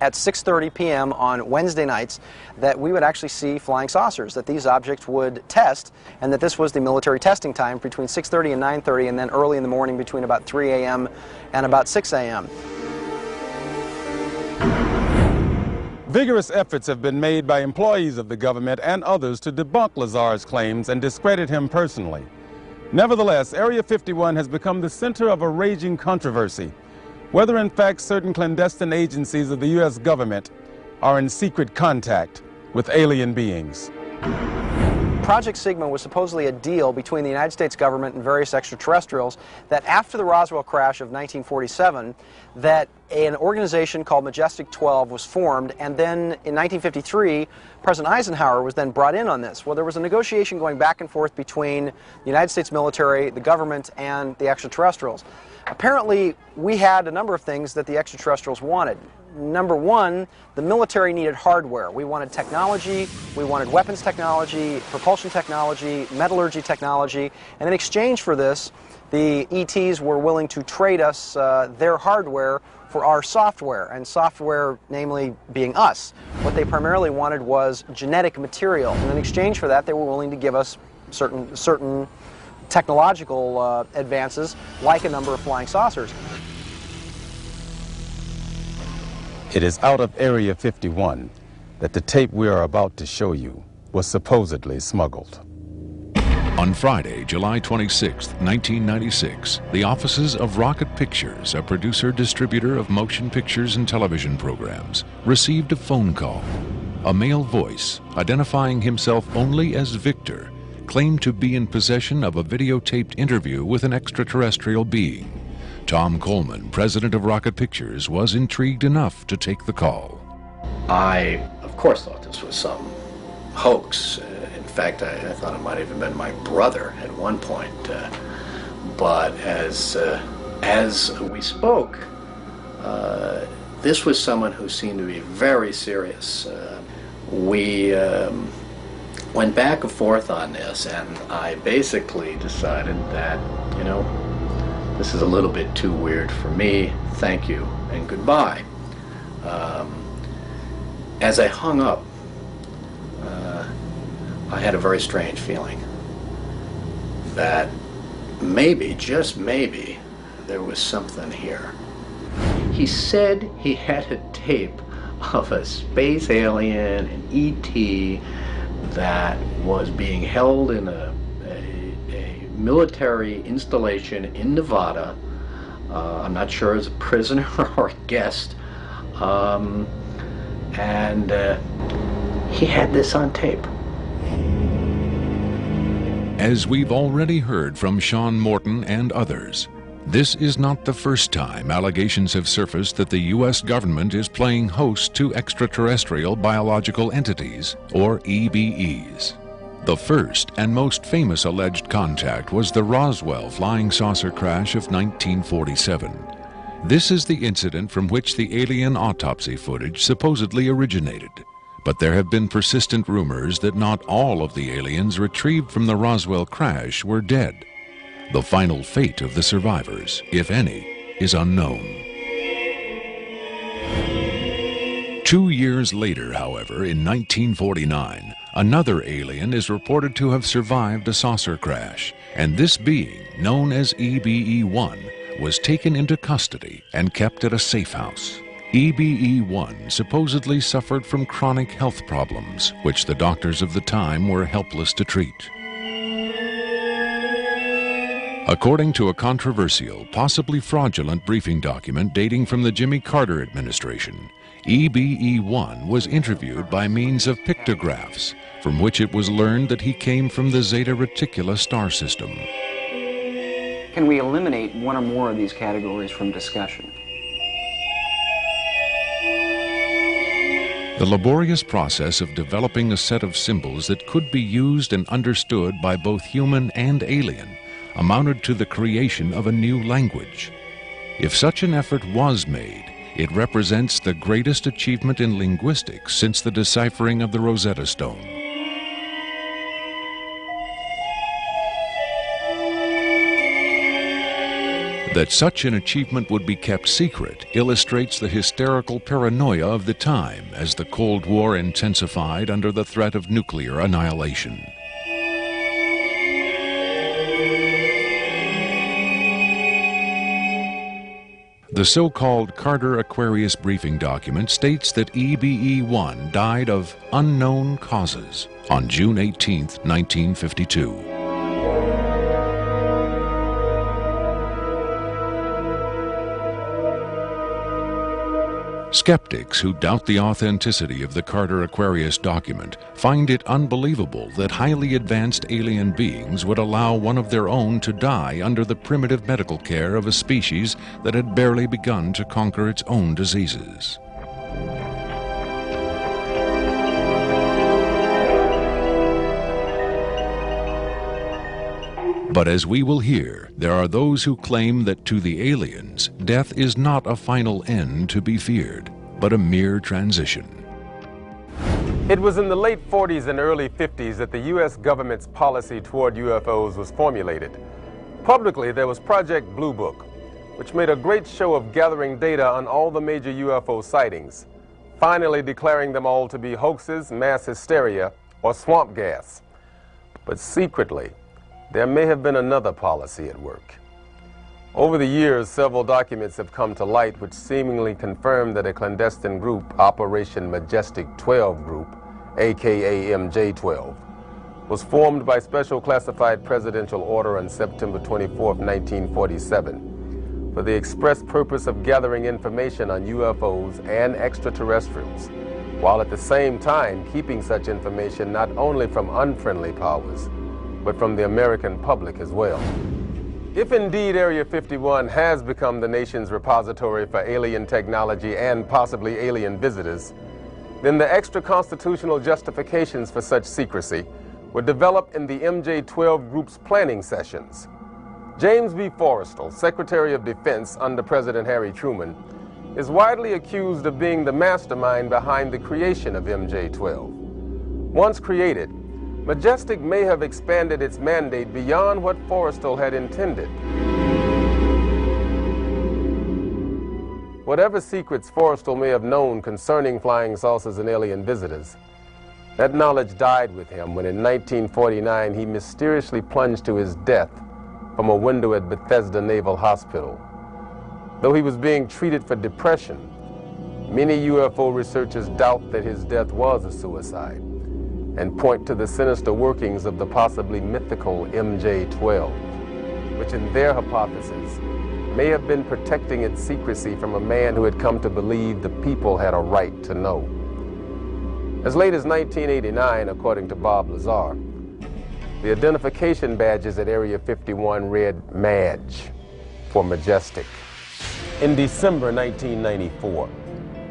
at 6:30 p.m. on Wednesday nights, that we would actually see flying saucers, that these objects would test, and that this was the military testing time between 6:30 and 9:30, and then early in the morning between about 3 a.m. and about 6 a.m. Vigorous efforts have been made by employees of the government and others to debunk Lazar's claims and discredit him personally. Nevertheless, Area 51 has become the center of a raging controversy, whether in fact certain clandestine agencies of the U.S. government are in secret contact with alien beings. Project Sigma was supposedly a deal between the United States government and various extraterrestrials that after the Roswell crash of 1947, that an organization called Majestic 12 was formed, and then in 1953, President Eisenhower was then brought in on this. Well, there was a negotiation going back and forth between the United States military, the government, and the extraterrestrials. Apparently, we had a number of things that the extraterrestrials wanted. Number one, the military needed hardware. We wanted technology, we wanted weapons technology, propulsion technology, metallurgy technology, and in exchange for this, the ETs were willing to trade us their hardware for our software, and software namely being us. What they primarily wanted was genetic material, and in exchange for that, they were willing to give us certain technological advances, like a number of flying saucers. It is out of Area 51 that the tape we are about to show you was supposedly smuggled. On Friday, July 26, 1996, the offices of Rocket Pictures, a producer-distributor of motion pictures and television programs, received a phone call. A male voice, identifying himself only as Victor, claimed to be in possession of a videotaped interview with an extraterrestrial being. Tom Coleman, president of Rocket Pictures, was intrigued enough to take the call. I, of course, thought this was some hoax. In fact, I thought it might have even been my brother at one point. But as we spoke, this was someone who seemed to be very serious. We went back and forth on this, and I basically decided that, this is a little bit too weird for me. Thank you and goodbye. As I hung up, I had a very strange feeling that maybe, just maybe, there was something here. He said he had a tape of a space alien, an ET, that was being held in a military installation in Nevada. I'm not sure as a prisoner or a guest. And he had this on tape. As we've already heard from Sean Morton and others, this is not the first time allegations have surfaced that the U.S. government is playing host to extraterrestrial biological entities, or EBEs. The first and most famous alleged contact was the Roswell flying saucer crash of 1947. This is the incident from which the alien autopsy footage supposedly originated. But there have been persistent rumors that not all of the aliens retrieved from the Roswell crash were dead. The final fate of the survivors, if any, is unknown. 2 years later, however, in 1949, another alien is reported to have survived a saucer crash, and this being, known as EBE-1, was taken into custody and kept at a safe house. EBE-1 supposedly suffered from chronic health problems, which the doctors of the time were helpless to treat. According to a controversial, possibly fraudulent briefing document dating from the Jimmy Carter administration, EBE-1 was interviewed by means of pictographs, from which it was learned that he came from the Zeta Reticuli star system. Can we eliminate one or more of these categories from discussion? The laborious process of developing a set of symbols that could be used and understood by both human and alien amounted to the creation of a new language. If such an effort was made, it represents the greatest achievement in linguistics since the deciphering of the Rosetta Stone. That such an achievement would be kept secret illustrates the hysterical paranoia of the time as the Cold War intensified under the threat of nuclear annihilation. The so-called Carter Aquarius briefing document states that EBE-1 died of unknown causes on June 18, 1952. Skeptics who doubt the authenticity of the Carter Aquarius document find it unbelievable that highly advanced alien beings would allow one of their own to die under the primitive medical care of a species that had barely begun to conquer its own diseases. But as we will hear, there are those who claim that to the aliens, death is not a final end to be feared, but a mere transition. It was in the late 40s and early 50s that the U.S. government's policy toward UFOs was formulated. Publicly, there was Project Blue Book, which made a great show of gathering data on all the major UFO sightings, finally declaring them all to be hoaxes, mass hysteria, or swamp gas. But secretly, there may have been another policy at work. Over the years, several documents have come to light which seemingly confirm that a clandestine group, Operation Majestic 12 Group, aka MJ-12, was formed by special classified presidential order on September 24, 1947, for the express purpose of gathering information on UFOs and extraterrestrials, while at the same time keeping such information not only from unfriendly powers, but from the American public as well. If indeed Area 51 has become the nation's repository for alien technology and possibly alien visitors, then the extra-constitutional justifications for such secrecy were developed in the MJ-12 Group's planning sessions. James B. Forrestal, Secretary of Defense under President Harry Truman, is widely accused of being the mastermind behind the creation of MJ-12. Once created, Majestic may have expanded its mandate beyond what Forrestal had intended. Whatever secrets Forrestal may have known concerning flying saucers and alien visitors, that knowledge died with him when in 1949 he mysteriously plunged to his death from a window at Bethesda Naval Hospital. Though he was being treated for depression, many UFO researchers doubt that his death was a suicide and point to the sinister workings of the possibly mythical MJ-12, which in their hypothesis may have been protecting its secrecy from a man who had come to believe the people had a right to know. As late as 1989, according to Bob Lazar, the identification badges at Area 51 read MAJ for Majestic. In December 1994,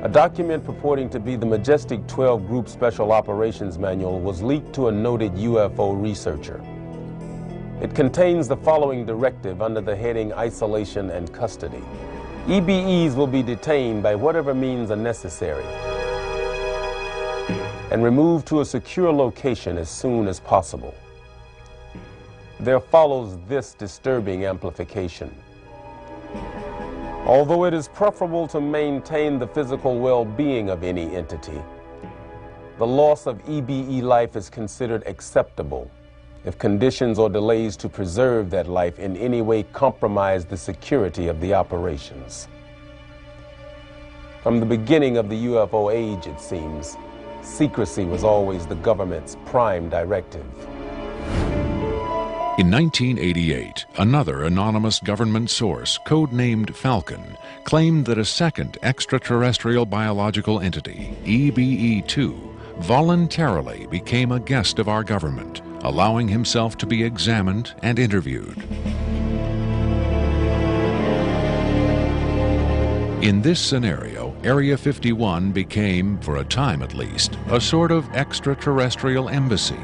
a document purporting to be the Majestic 12 Group Special Operations Manual was leaked to a noted UFO researcher. It contains the following directive under the heading Isolation and Custody. EBEs will be detained by whatever means are necessary and removed to a secure location as soon as possible. There follows this disturbing amplification. Although it is preferable to maintain the physical well-being of any entity, the loss of EBE life is considered acceptable if conditions or delays to preserve that life in any way compromise the security of the operations. From the beginning of the UFO age, it seems, secrecy was always the government's prime directive. In 1988, another anonymous government source, codenamed Falcon, claimed that a second extraterrestrial biological entity, EBE-2, voluntarily became a guest of our government, allowing himself to be examined and interviewed. In this scenario, Area 51 became, for a time at least, a sort of extraterrestrial embassy,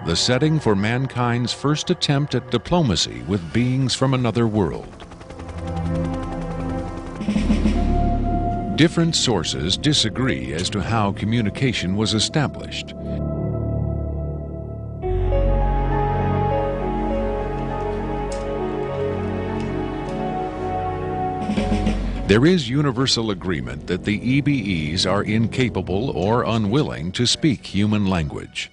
the setting for mankind's first attempt at diplomacy with beings from another world. Different sources disagree as to how communication was established. There is universal agreement that the EBEs are incapable or unwilling to speak human language.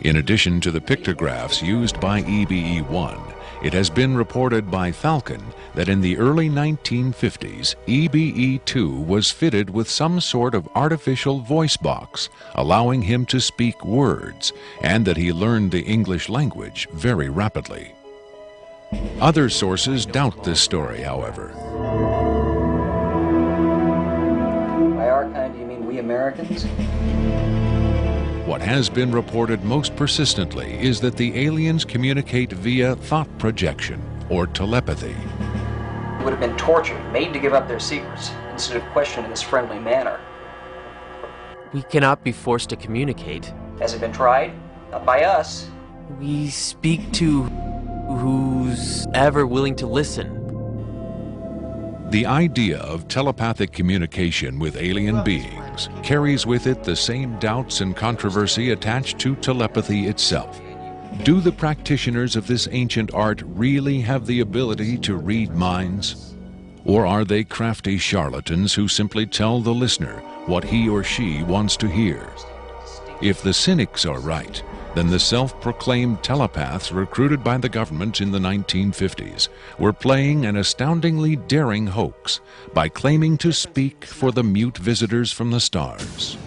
In addition to the pictographs used by EBE-1, it has been reported by Falcon that in the early 1950s, EBE-2 was fitted with some sort of artificial voice box, allowing him to speak words, and that he learned the English language very rapidly. Other sources doubt this story, however. By our kind, do you mean we Americans? What has been reported most persistently is that the aliens communicate via thought projection, or telepathy. They would have been tortured, made to give up their secrets, instead of questioned in this friendly manner. We cannot be forced to communicate. Has it been tried? Not by us. We speak to who's ever willing to listen. The idea of telepathic communication with alien beings carries with it the same doubts and controversy attached to telepathy itself. Do the practitioners of this ancient art really have the ability to read minds? Or are they crafty charlatans who simply tell the listener what he or she wants to hear? If the cynics are right, then the self-proclaimed telepaths recruited by the government in the 1950s were playing an astoundingly daring hoax by claiming to speak for the mute visitors from the stars.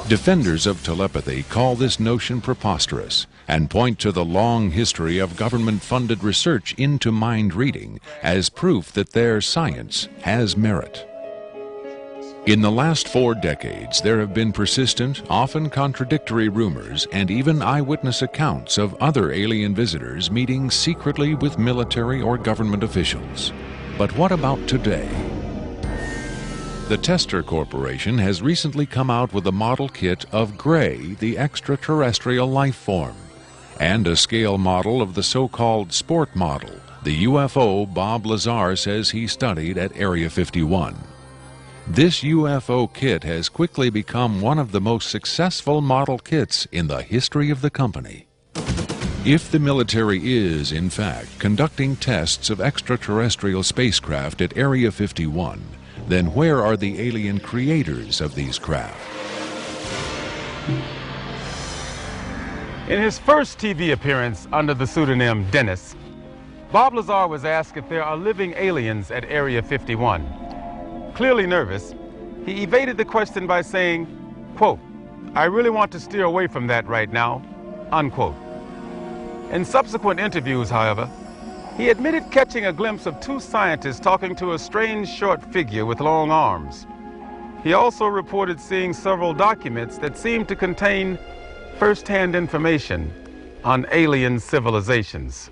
Defenders of telepathy call this notion preposterous and point to the long history of government-funded research into mind reading as proof that their science has merit. In the last 4 decades, there have been persistent, often contradictory rumors and even eyewitness accounts of other alien visitors meeting secretly with military or government officials. But what about today? The Tester Corporation has recently come out with a model kit of Gray, the extraterrestrial life form, and a scale model of the so-called sport model, the UFO Bob Lazar says he studied at Area 51. This UFO kit has quickly become one of the most successful model kits in the history of the company. If the military is, in fact, conducting tests of extraterrestrial spacecraft at Area 51, then where are the alien creators of these craft? In his first TV appearance under the pseudonym Dennis, Bob Lazar was asked if there are living aliens at Area 51. Clearly nervous, he evaded the question by saying, quote, "I really want to steer away from that right now," unquote. In subsequent interviews, however, he admitted catching a glimpse of two scientists talking to a strange short figure with long arms. He also reported seeing several documents that seemed to contain first-hand information on alien civilizations.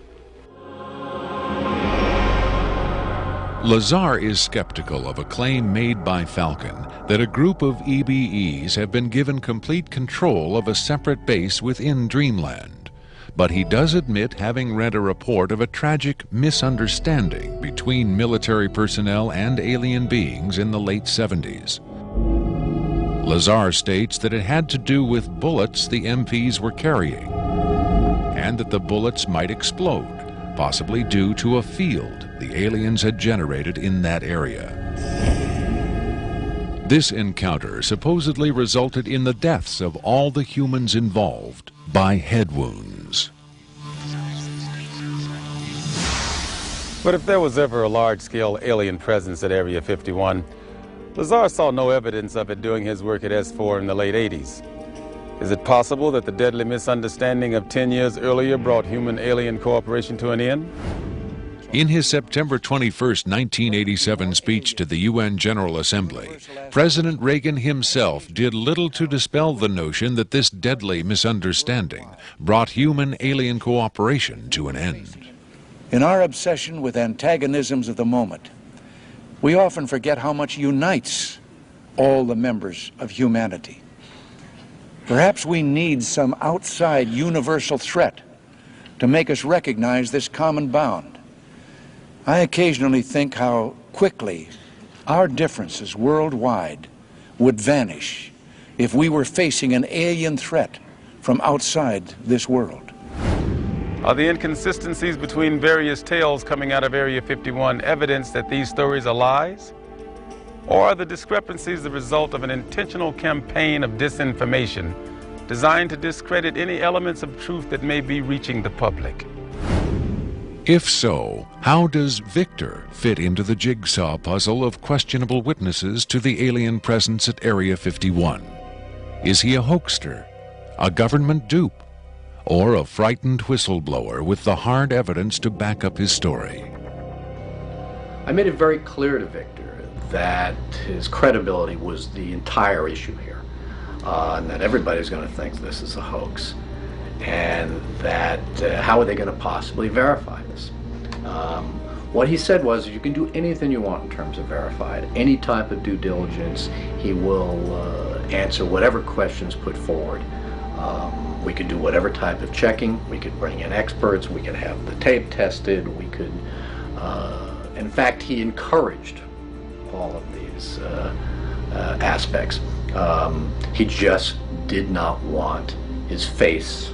Lazar is skeptical of a claim made by Falcon that a group of EBEs have been given complete control of a separate base within Dreamland. But he does admit having read a report of a tragic misunderstanding between military personnel and alien beings in the late 70s. Lazar states that it had to do with bullets the MPs were carrying, and that the bullets might explode, possibly due to a field the aliens had generated in that area. This encounter supposedly resulted in the deaths of all the humans involved by head wounds. But if there was ever a large-scale alien presence at Area 51, Lazar saw no evidence of it doing his work at S4 in the late 80s. Is it possible that the deadly misunderstanding of 10 years earlier brought human-alien cooperation to an end? In his September 21, 1987 speech to the UN General Assembly, President Reagan himself did little to dispel the notion that this deadly misunderstanding brought human-alien cooperation to an end. In our obsession with antagonisms of the moment, we often forget how much unites all the members of humanity. Perhaps we need some outside universal threat to make us recognize this common bound. I occasionally think how quickly our differences worldwide would vanish if we were facing an alien threat from outside this world. Are the inconsistencies between various tales coming out of Area 51 evidence that these stories are lies? Or are the discrepancies the result of an intentional campaign of disinformation designed to discredit any elements of truth that may be reaching the public? If so, how does Victor fit into the jigsaw puzzle of questionable witnesses to the alien presence at Area 51? Is he a hoaxer, a government dupe, or a frightened whistleblower with the hard evidence to back up his story? I made it very clear to Victor that his credibility was the entire issue here, and that everybody's going to think this is a hoax, and that how are they going to possibly verify this? What he said was, you can do anything you want in terms of verified, any type of due diligence. He will answer whatever questions put forward. We could do whatever type of checking. We could bring in experts. We could have the tape tested. We could, in fact, he encouraged all of these aspects. He just did not want his face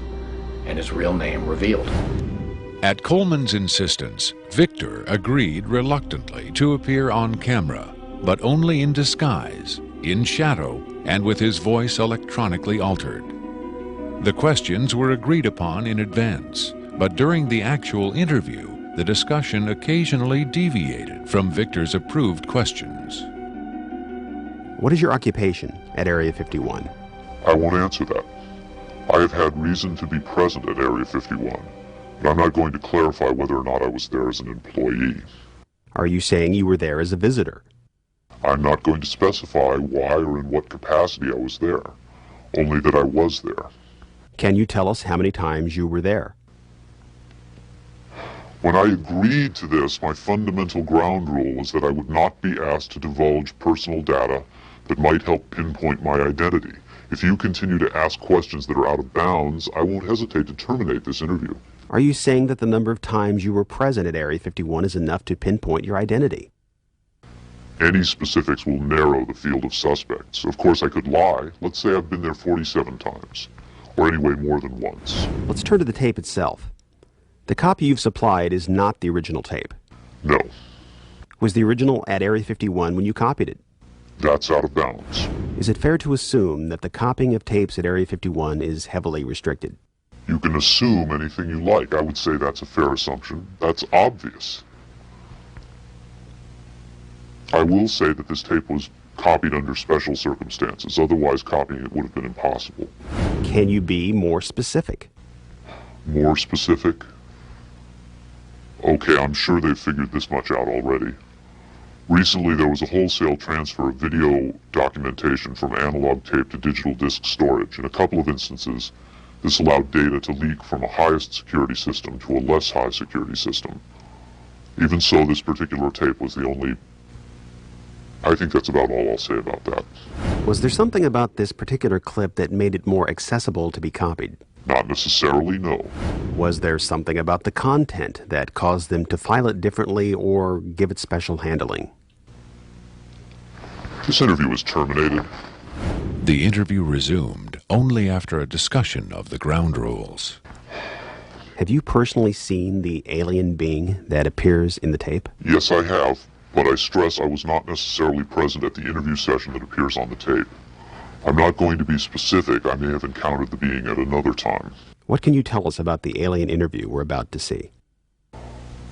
and his real name revealed. At Coleman's insistence, Victor agreed reluctantly to appear on camera, but only in disguise, in shadow, and with his voice electronically altered. The questions were agreed upon in advance, but during the actual interview, the discussion occasionally deviated from Victor's approved questions. What is your occupation at Area 51? I won't answer that. I have had reason to be present at Area 51, but I'm not going to clarify whether or not I was there as an employee. Are you saying you were there as a visitor? I'm not going to specify why or in what capacity I was there, only that I was there. Can you tell us how many times you were there? When I agreed to this, my fundamental ground rule was that I would not be asked to divulge personal data that might help pinpoint my identity. If you continue to ask questions that are out of bounds, I won't hesitate to terminate this interview. Are you saying that the number of times you were present at Area 51 is enough to pinpoint your identity? Any specifics will narrow the field of suspects. Of course, I could lie. Let's say I've been there 47 times, or anyway more than once. Let's turn to the tape itself. The copy you've supplied is not the original tape. No. Was the original at Area 51 when you copied it? That's out of bounds. Is it fair to assume that the copying of tapes at Area 51 is heavily restricted? You can assume anything you like. I would say that's a fair assumption. That's obvious. I will say that this tape was copied under special circumstances. Otherwise, copying it would have been impossible. Can you be more specific? More specific? Okay, I'm sure they've figured this much out already. Recently, there was a wholesale transfer of video documentation from analog tape to digital disc storage. In a couple of instances, this allowed data to leak from a highest security system to a less high security system. Even so, this particular tape was the only... I think that's about all I'll say about that. Was there something about this particular clip that made it more accessible to be copied? Not necessarily, no. Was there something about the content that caused them to file it differently or give it special handling? This interview was terminated. The interview resumed only after a discussion of the ground rules. Have you personally seen the alien being that appears in the tape? Yes, I have, but I stress I was not necessarily present at the interview session that appears on the tape. I'm not going to be specific. I may have encountered the being at another time. What can you tell us about the alien interview we're about to see?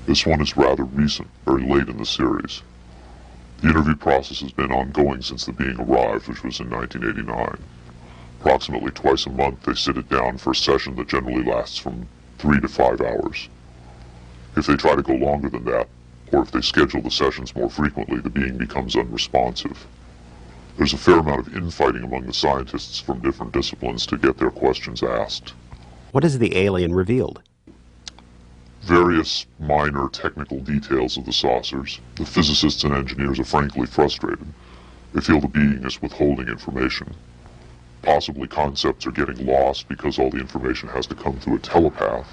This one is rather recent, very late in the series. The interview process has been ongoing since the being arrived, which was in 1989. Approximately twice a month, they sit it down for a session that generally lasts from 3 to 5 hours. If they try to go longer than that, or if they schedule the sessions more frequently, the being becomes unresponsive. There's a fair amount of infighting among the scientists from different disciplines to get their questions asked. What has the alien revealed? Various minor technical details of the saucers. The physicists and engineers are frankly frustrated. They feel the being is withholding information. Possibly concepts are getting lost because all the information has to come through a telepath.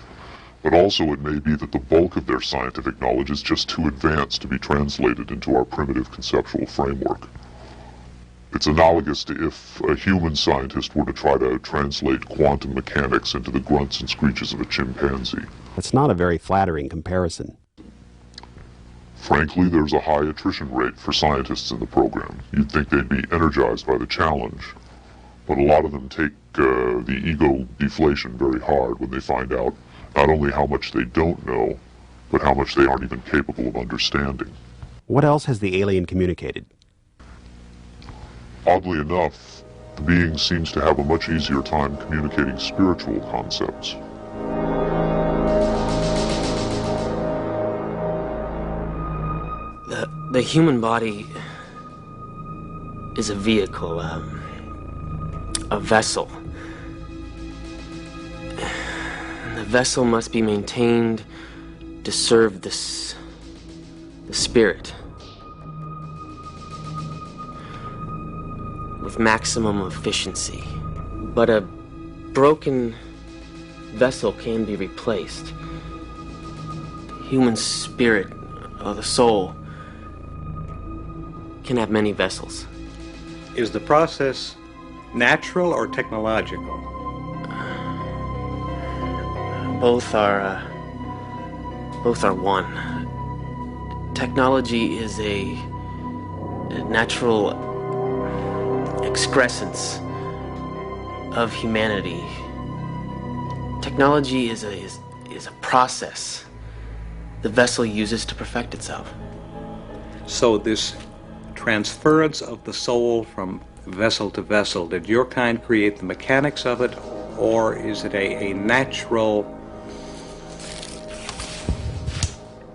But also it may be that the bulk of their scientific knowledge is just too advanced to be translated into our primitive conceptual framework. It's analogous to if a human scientist were to try to translate quantum mechanics into the grunts and screeches of a chimpanzee. That's not a very flattering comparison. Frankly, there's a high attrition rate for scientists in the program. You'd think they'd be energized by the challenge. But a lot of them take the ego deflation very hard when they find out not only how much they don't know, but how much they aren't even capable of understanding. What else has the alien communicated? Oddly enough, the being seems to have a much easier time communicating spiritual concepts. The human body is a vehicle, a vessel. The vessel must be maintained to serve the spirit with maximum efficiency. But a broken vessel can be replaced. The human spirit, or the soul, can have many vessels. Is the process natural or technological? Both are one. Technology is a natural excrescence of humanity. Technology is a process the vessel uses to perfect itself. So this transference of the soul from vessel to vessel, did your kind create the mechanics of it, or is it a natural...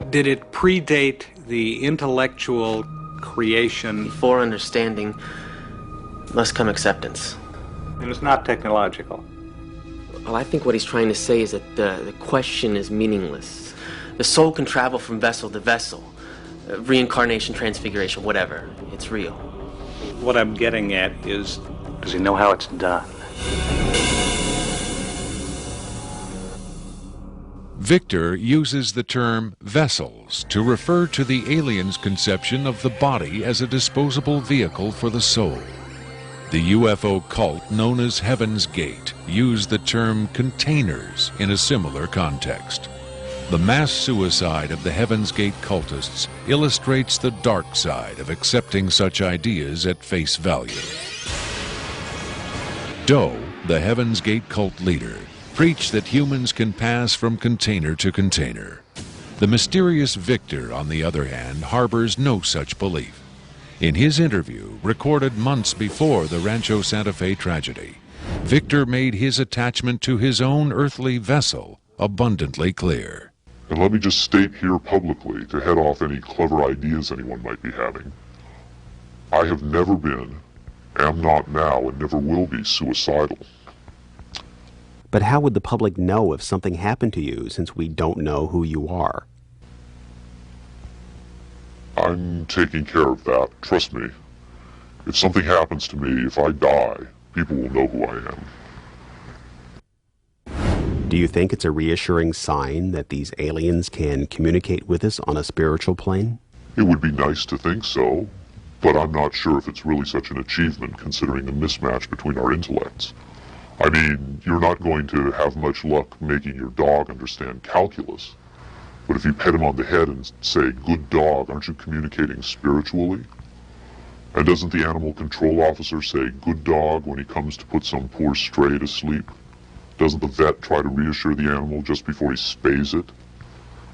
Did it predate the intellectual creation? Before understanding must come acceptance. And it's not technological. Well, I think what he's trying to say is that the question is meaningless. The soul can travel from vessel to vessel. Reincarnation, transfiguration, whatever. It's real. What I'm getting at is, does he know how it's done? Victor uses the term vessels to refer to the alien's conception of the body as a disposable vehicle for the soul. The UFO cult known as Heaven's Gate used the term containers in a similar context. The mass suicide of the Heaven's Gate cultists illustrates the dark side of accepting such ideas at face value. Doe, the Heaven's Gate cult leader, preach that humans can pass from container to container. The mysterious Victor, on the other hand, harbors no such belief. In his interview, recorded months before the Rancho Santa Fe tragedy, Victor made his attachment to his own earthly vessel abundantly clear. And let me just state here publicly, to head off any clever ideas anyone might be having, I have never been, am not now, and never will be suicidal. But how would the public know if something happened to you, since we don't know who you are? I'm taking care of that, trust me. If something happens to me, if I die, people will know who I am. Do you think it's a reassuring sign that these aliens can communicate with us on a spiritual plane? It would be nice to think so, but I'm not sure if it's really such an achievement considering the mismatch between our intellects. I mean, you're not going to have much luck making your dog understand calculus. But if you pet him on the head and say, "Good dog," aren't you communicating spiritually? And doesn't the animal control officer say, "Good dog," when he comes to put some poor stray to sleep? Doesn't the vet try to reassure the animal just before he spays it?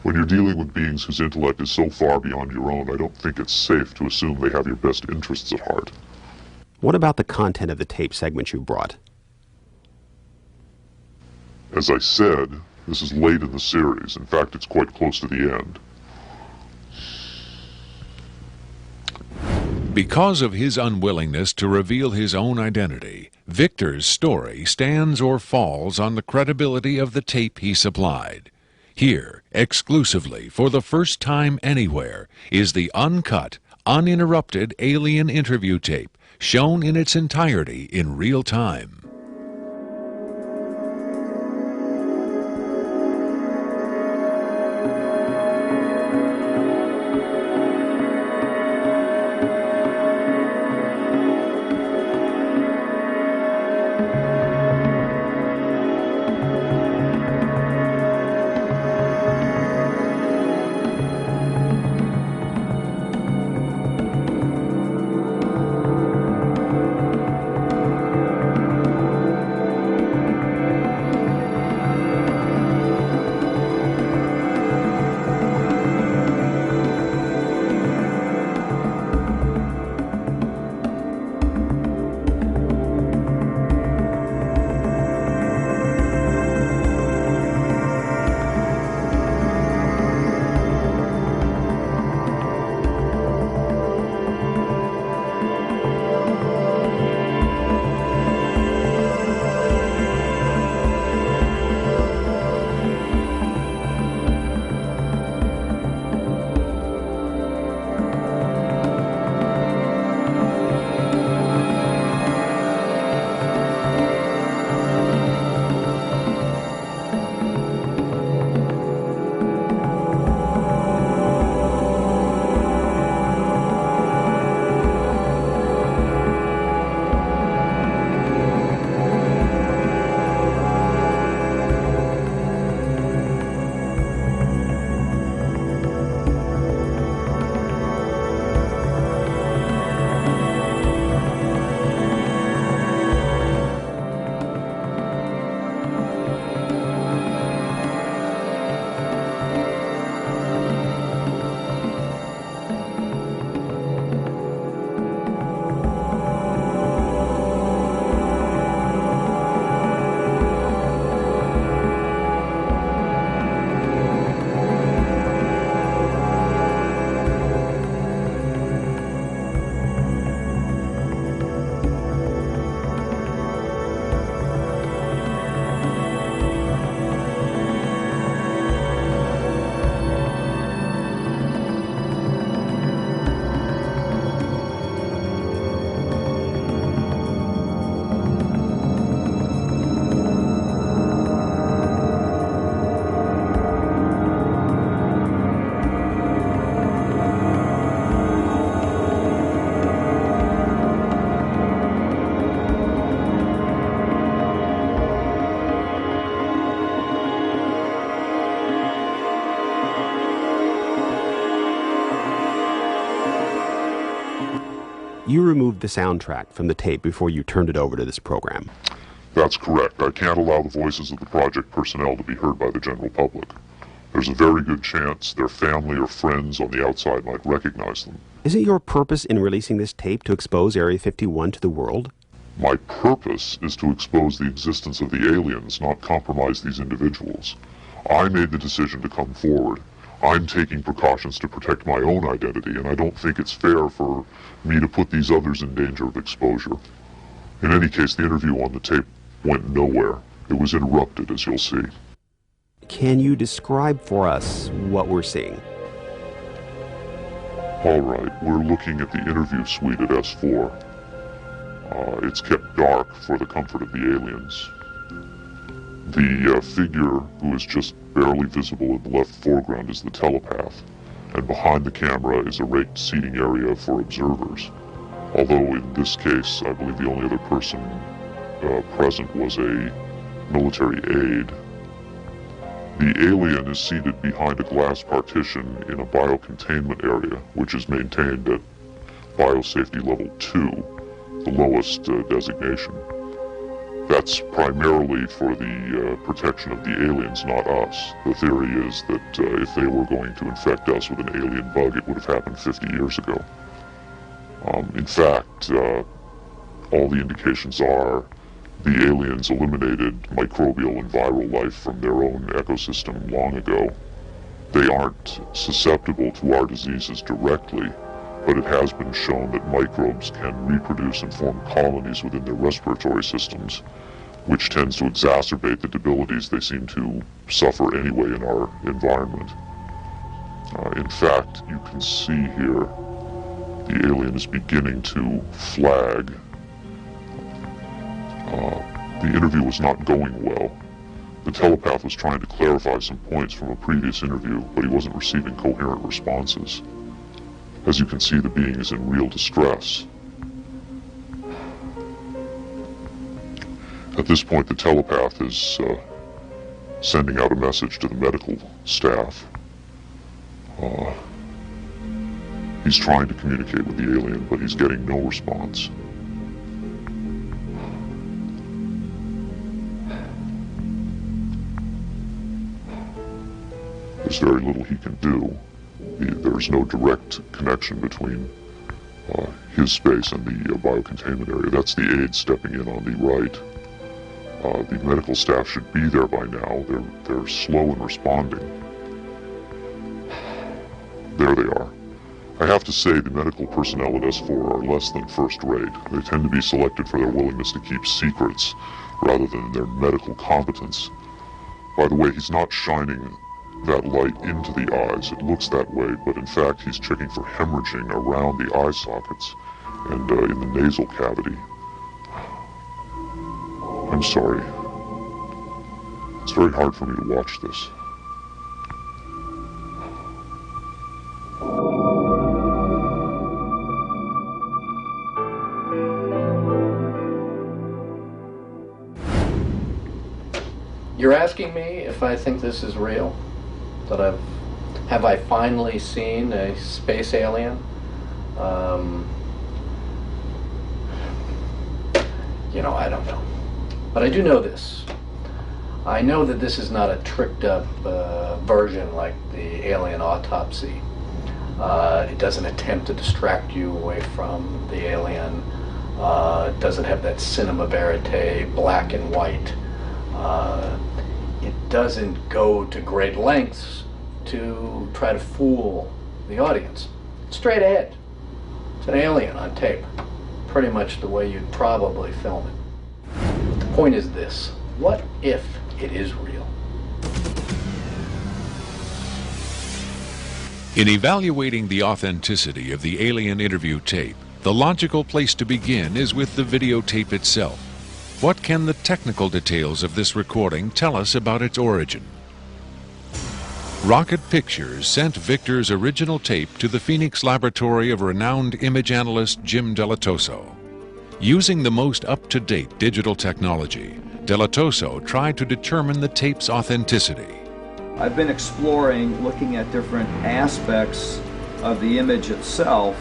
When you're dealing with beings whose intellect is so far beyond your own, I don't think it's safe to assume they have your best interests at heart. What about the content of the tape segment you brought? As I said, this is late in the series. In fact, it's quite close to the end. Because of his unwillingness to reveal his own identity, Victor's story stands or falls on the credibility of the tape he supplied. Here, exclusively, for the first time anywhere, is the uncut, uninterrupted alien interview tape, shown in its entirety in real time. You removed the soundtrack from the tape before you turned it over to this program. That's correct. I can't allow the voices of the project personnel to be heard by the general public. There's a very good chance their family or friends on the outside might recognize them. Isn't your purpose in releasing this tape to expose Area 51 to the world? My purpose is to expose the existence of the aliens, not compromise these individuals. I made the decision to come forward. I'm taking precautions to protect my own identity, and I don't think it's fair for me to put these others in danger of exposure. In any case, the interview on the tape went nowhere. It was interrupted, as you'll see. Can you describe for us what we're seeing? All right, we're looking at the interview suite at S4. It's kept dark for the comfort of the aliens. The figure who is just barely visible in the left foreground is the telepath, and behind the camera is a raked seating area for observers. Although in this case, I believe the only other person present was a military aide. The alien is seated behind a glass partition in a biocontainment area, which is maintained at biosafety level 2, the lowest designation. That's primarily for the protection of the aliens, not us. The theory is that if they were going to infect us with an alien bug, it would have happened 50 years ago. In fact, all the indications are the aliens eliminated microbial and viral life from their own ecosystem long ago. They aren't susceptible to our diseases directly, but it has been shown that microbes can reproduce and form colonies within their respiratory systems, which tends to exacerbate the debilities they seem to suffer anyway in our environment. In fact, you can see here the alien is beginning to flag. The interview was not going well. The telepath was trying to clarify some points from a previous interview, but he wasn't receiving coherent responses. As you can see, the being is in real distress. At this point, the telepath is sending out a message to the medical staff. He's trying to communicate with the alien, but he's getting no response. There's very little he can do. There's no direct connection between his space and the biocontainment area. That's the aide stepping in on the right. The medical staff should be there by now. They're slow in responding. There they are. I have to say the medical personnel at S4 are less than first rate. They tend to be selected for their willingness to keep secrets rather than their medical competence. By the way, he's not shining that light into the eyes. It looks that way, but in fact he's checking for hemorrhaging around the eye sockets and in the nasal cavity. I'm sorry. It's very hard for me to watch this. You're asking me if I think this is real? That have I finally seen a space alien? I don't know. But I do know this. I know that this is not a tricked up version like the alien autopsy. It doesn't attempt to distract you away from the alien. It doesn't have that cinema verite, black and white. It doesn't go to great lengths to try to fool the audience. Straight ahead. It's an alien on tape. Pretty much the way you'd probably film it. But the point is this. What if it is real? In evaluating the authenticity of the alien interview tape, the logical place to begin is with the videotape itself. What can the technical details of this recording tell us about its origin? Rocket Pictures sent Victor's original tape to the Phoenix laboratory of renowned image analyst Jim Delatoso. Using the most up-to-date digital technology, Delatoso tried to determine the tape's authenticity. I've been exploring, looking at different aspects of the image itself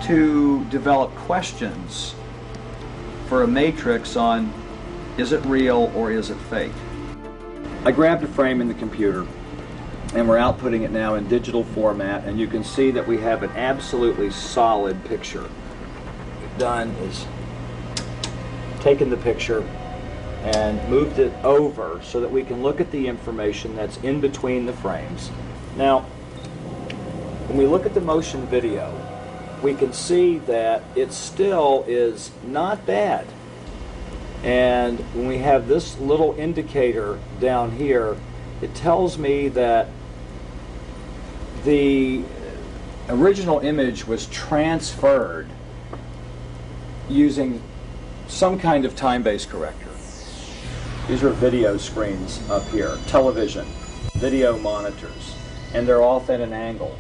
to develop questions for a matrix on is it real or is it fake. I grabbed a frame in the computer and we're outputting it now in digital format, and you can see that we have an absolutely solid picture. What we've done is taken the picture and moved it over so that we can look at the information that's in between the frames. Now, when we look at the motion video, we can see that it still is not bad. And when we have this little indicator down here, it tells me that the original image was transferred using some kind of time-based corrector. These are video screens up here, television, video monitors, and they're off at an angle.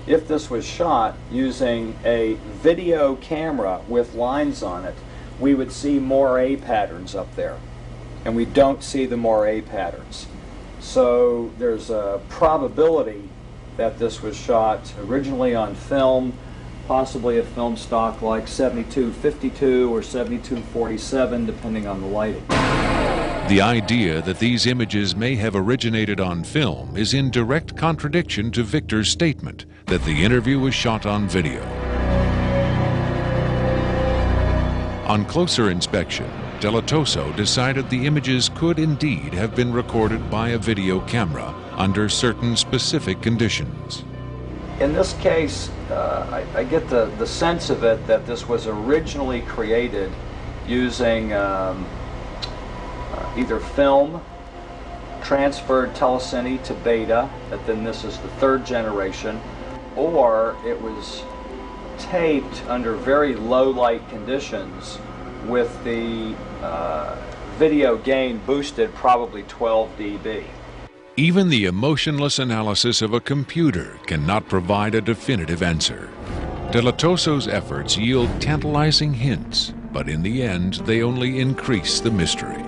If this was shot using a video camera with lines on it, we would see moire patterns up there, and we don't see the moire patterns. So there's a probability that this was shot originally on film, possibly a film stock like 7252 or 7247, depending on the lighting. The idea that these images may have originated on film is in direct contradiction to Victor's statement that the interview was shot on video. On closer inspection, Delatoso decided the images could indeed have been recorded by a video camera under certain specific conditions. In this case, I get the sense of it that this was originally created using either film, transferred telecine to beta, that then this is the third generation, or it was taped under very low light conditions with the video gain boosted probably 12 dB. Even the emotionless analysis of a computer cannot provide a definitive answer. Delatoso's efforts yield tantalizing hints, but in the end they only increase the mystery.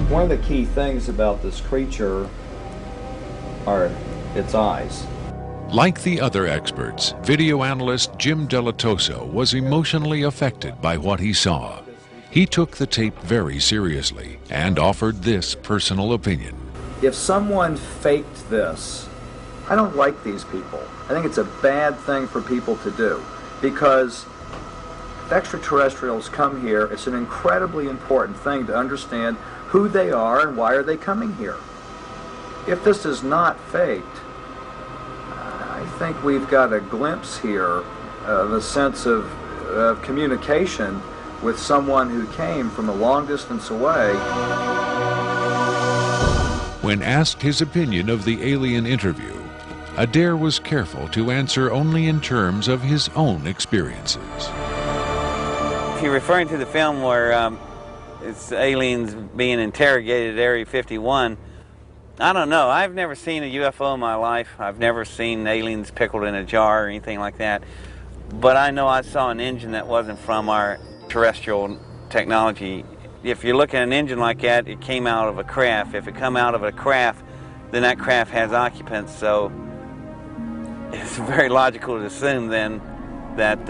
One of the key things about this creature are its eyes. Like the other experts, video analyst Jim Delatoso was emotionally affected by what he saw. He took the tape very seriously and offered this personal opinion. If someone faked this, I don't like these people. I think it's a bad thing for people to do, because if extraterrestrials come here, it's an incredibly important thing to understand who they are and why are they coming here. If this is not faked, I think we've got a glimpse here of a sense of communication with someone who came from a long distance away. When asked his opinion of the alien interview, Adair was careful to answer only in terms of his own experiences. If you're referring to the film where it's aliens being interrogated at Area 51, I don't know. I've never seen a UFO in my life. I've never seen aliens pickled in a jar or anything like that. But I know I saw an engine that wasn't from our terrestrial technology. If you look at an engine like that, it came out of a craft. If it come out of a craft, then that craft has occupants. So it's very logical to assume then that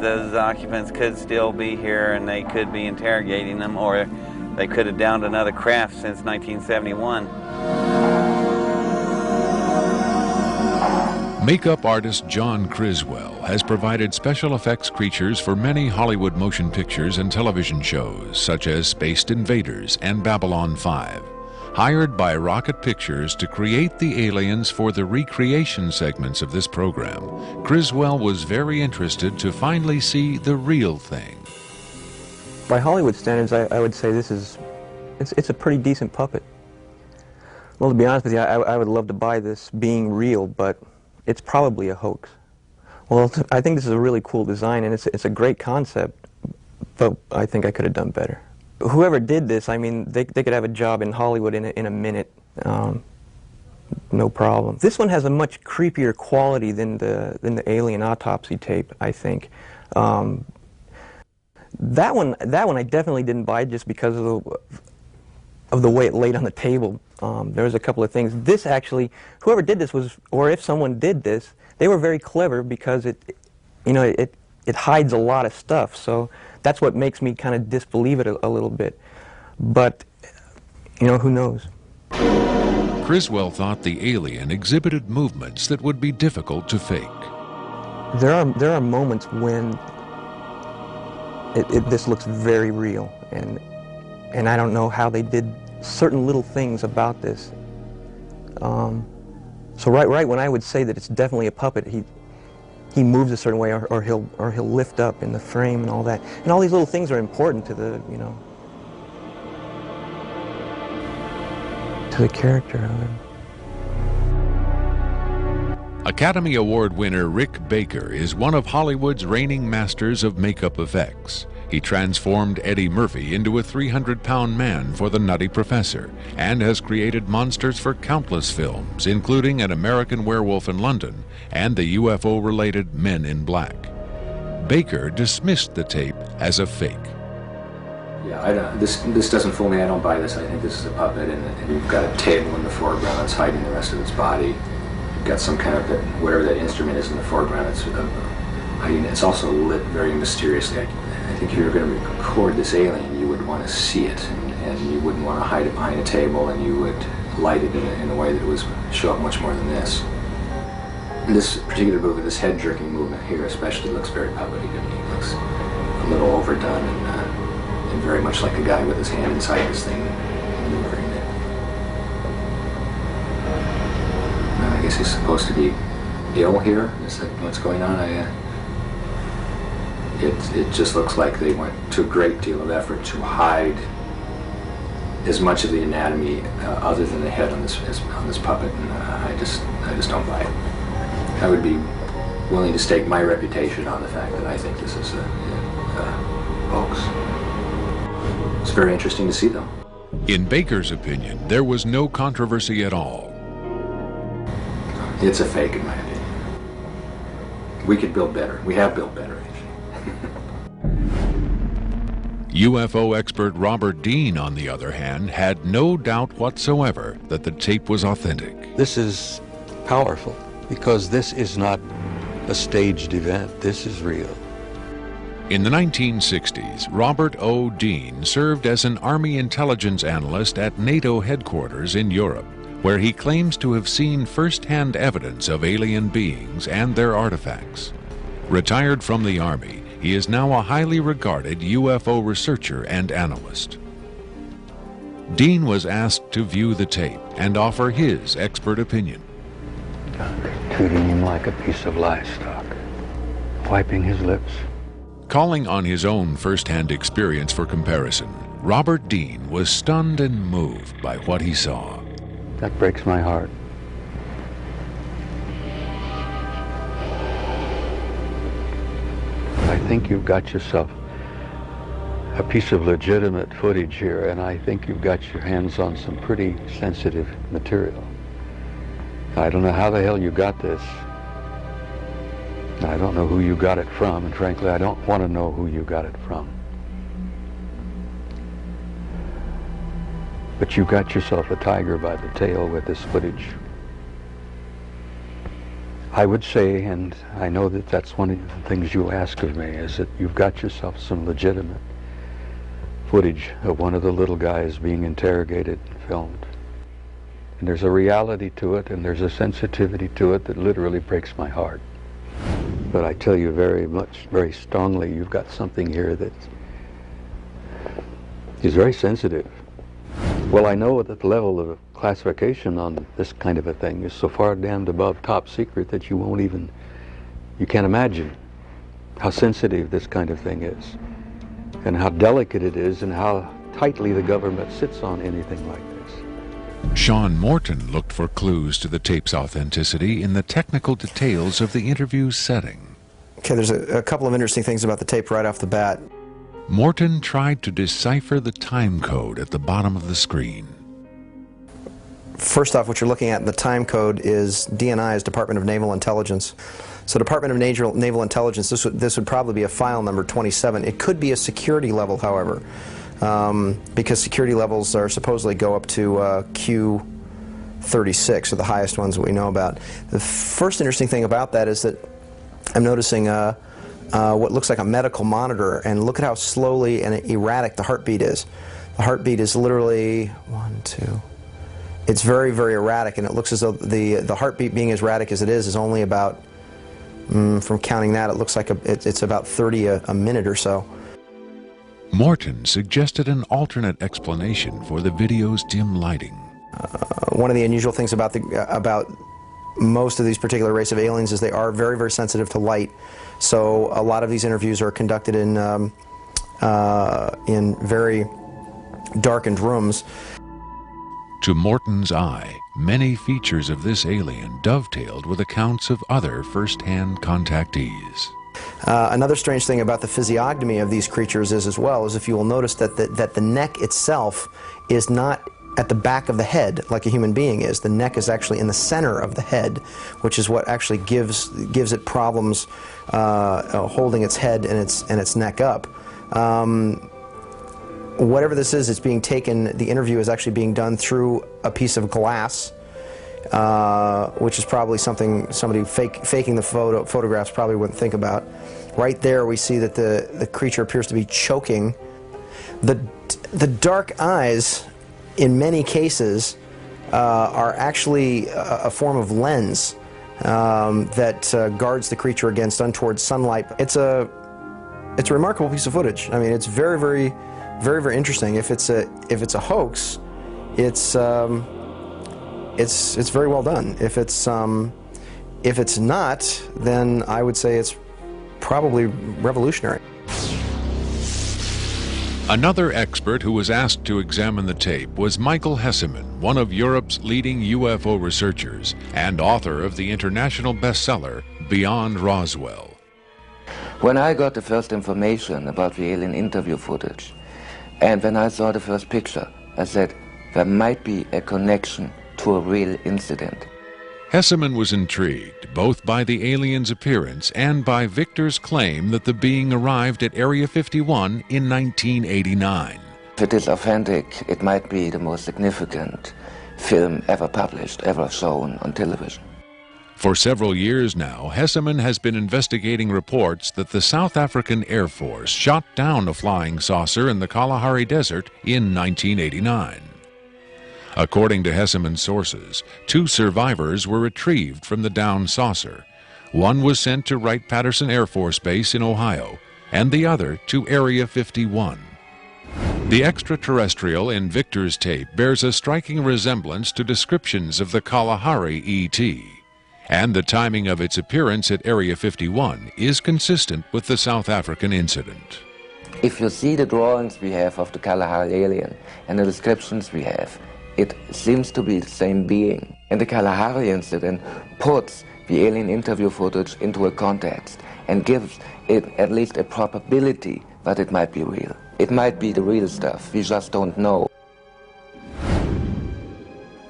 those occupants could still be here and they could be interrogating them, or they could have downed another craft since 1971. Makeup artist John Criswell has provided special effects creatures for many Hollywood motion pictures and television shows, such as Spaced Invaders and Babylon 5. Hired by Rocket Pictures to create the aliens for the recreation segments of this program, Criswell was very interested to finally see the real thing. By Hollywood standards, I would say it's a pretty decent puppet. Well, to be honest with you, I would love to buy this being real, but it's probably a hoax. Well, I think this is a really cool design, and it's a great concept, but I think I could have done better. Whoever did this, I mean, they could have a job in Hollywood in a minute, no problem. This one has a much creepier quality than the alien autopsy tape, I think. That one I definitely didn't buy just because of the way it laid on the table. There was a couple of things. This actually, whoever did this was, or if someone did this, they were very clever because it it hides a lot of stuff, so that's what makes me kind of disbelieve it a little bit. But, you know, who knows? Criswell thought the alien exhibited movements that would be difficult to fake. There are moments when this looks very real, and I don't know how they did certain little things about this. So right when I would say that it's definitely a puppet, he moves a certain way, or he'll lift up in the frame and all that, and all these little things are important to the, you know, to the character of him. Academy Award winner Rick Baker is one of Hollywood's reigning masters of makeup effects. He transformed Eddie Murphy into a 300-pound man for The Nutty Professor and has created monsters for countless films, including An American Werewolf in London and the UFO-related Men in Black. Baker dismissed the tape as a fake. Yeah, this doesn't fool me. I don't buy this. I think this is a puppet, and you've got a table in the foreground. It's hiding the rest of its body. You've got some kind of, whatever that instrument is in the foreground, it's hiding. It's also lit very mysteriously. I think if you were going to record this alien, you would want to see it, and you wouldn't want to hide it behind a table, and you would light it in a way that would show up much more than this. This particular movement, this head-jerking movement here especially, looks very puppety to me. It looks a little overdone and very much like a guy with his hand inside this thing maneuvering it. I guess he's supposed to be ill here. Is that what's going on? It just looks like they went to a great deal of effort to hide as much of the anatomy other than the head on this puppet, and I just don't buy it. I would be willing to stake my reputation on the fact that I think this is a hoax. It's very interesting to see, though. In Baker's opinion, there was no controversy at all. It's a fake, in my opinion. We could build better. We have built better. UFO expert Robert Dean, on the other hand, had no doubt whatsoever that the tape was authentic. This is powerful because this is not a staged event. This is real. In the 1960s, Robert O. Dean served as an Army intelligence analyst at NATO headquarters in Europe, where he claims to have seen first-hand evidence of alien beings and their artifacts. Retired from the Army, he is now a highly regarded UFO researcher and analyst. Dean was asked to view the tape and offer his expert opinion. Treating him like a piece of livestock, wiping his lips. Calling on his own first-hand experience for comparison, Robert Dean was stunned and moved by what he saw. That breaks my heart. I think you've got yourself a piece of legitimate footage here, and I think you've got your hands on some pretty sensitive material. I don't know how the hell you got this. I don't know who you got it from, and frankly, I don't want to know who you got it from. But you got yourself a tiger by the tail with this footage. I would say, and I know that that's one of the things you'll ask of me, is that you've got yourself some legitimate footage of one of the little guys being interrogated and filmed. And there's a reality to it, and there's a sensitivity to it that literally breaks my heart. But I tell you very strongly, you've got something here that is very sensitive. Well, I know that the level of classification on this kind of a thing is so far damned above top secret that you can't imagine how sensitive this kind of thing is, and how delicate it is, and how tightly the government sits on anything like this. Sean Morton looked for clues to the tape's authenticity in the technical details of the interview's setting. Okay, there's a couple of interesting things about the tape right off the bat. Morton tried to decipher the time code at the bottom of the screen. First off, what you're looking at in the time code is DNI, is Department of Naval Intelligence. So Department of Naval Intelligence, this would probably be a file number 27. It could be a security level, however, because security levels are supposedly go up to Q36, or the highest ones that we know about. The first interesting thing about that is that I'm noticing what looks like a medical monitor, and look at how slowly and erratic the heartbeat is. The heartbeat is literally 1, 2. It's very, very erratic, and it looks as though the heartbeat being as erratic as it is only about, from counting that, it looks like it's about 30 a minute or so. Morton suggested an alternate explanation for the video's dim lighting. One of the unusual things about most of these particular race of aliens is they are very, very sensitive to light. So a lot of these interviews are conducted in very darkened rooms. To Morton's eye, many features of this alien dovetailed with accounts of other first-hand contactees. Another strange thing about the physiognomy of these creatures is, as well, is if you will notice that the neck itself is not at the back of the head like a human being is. The neck is actually in the center of the head, which is what actually gives it problems holding its head and its neck up. Whatever this is, it's being taken, the interview is actually being done through a piece of glass, which is probably something somebody faking the photographs probably wouldn't think about. Right there we see that the creature appears to be choking. The dark eyes, in many cases, are actually a form of lens that guards the creature against untoward sunlight. It's a remarkable piece of footage. I mean, it's very, very, very, very interesting. If it's a hoax, it's very well done. If it's not, then I would say it's probably revolutionary. Another expert who was asked to examine the tape was Michael Hesseman, one of Europe's leading UFO researchers and author of the international bestseller Beyond Roswell. When I got the first information about the alien interview footage, and when I saw the first picture, I said there might be a connection to a real incident. Hesseman was intrigued both by the alien's appearance and by Victor's claim that the being arrived at Area 51 in 1989. If it is authentic, it might be the most significant film ever published, ever shown on television. For several years now, Hesseman has been investigating reports that the South African Air Force shot down a flying saucer in the Kalahari Desert in 1989. According to Hesseman's sources, 2 survivors were retrieved from the downed saucer. One was sent to Wright-Patterson Air Force Base in Ohio, and the other to Area 51. The extraterrestrial in Victor's tape bears a striking resemblance to descriptions of the Kalahari ET, and the timing of its appearance at Area 51 is consistent with the South African incident. If you see the drawings we have of the Kalahari alien and the descriptions we have, it seems to be the same being. And the Kalahari incident puts the alien interview footage into a context and gives it at least a probability that it might be real. It might be the real stuff, we just don't know.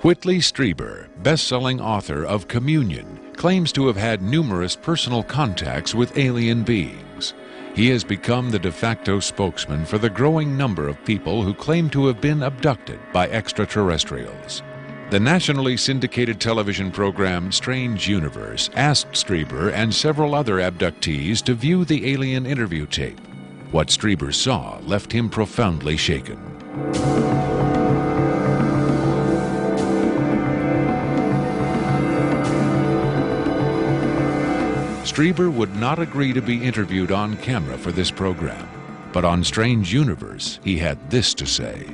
Whitley Strieber, best-selling author of Communion, claims to have had numerous personal contacts with alien beings. He has become the de facto spokesman for the growing number of people who claim to have been abducted by extraterrestrials. The nationally syndicated television program Strange Universe asked Strieber and several other abductees to view the alien interview tape. What Strieber saw left him profoundly shaken. Strieber would not agree to be interviewed on camera for this program, but on Strange Universe, he had this to say.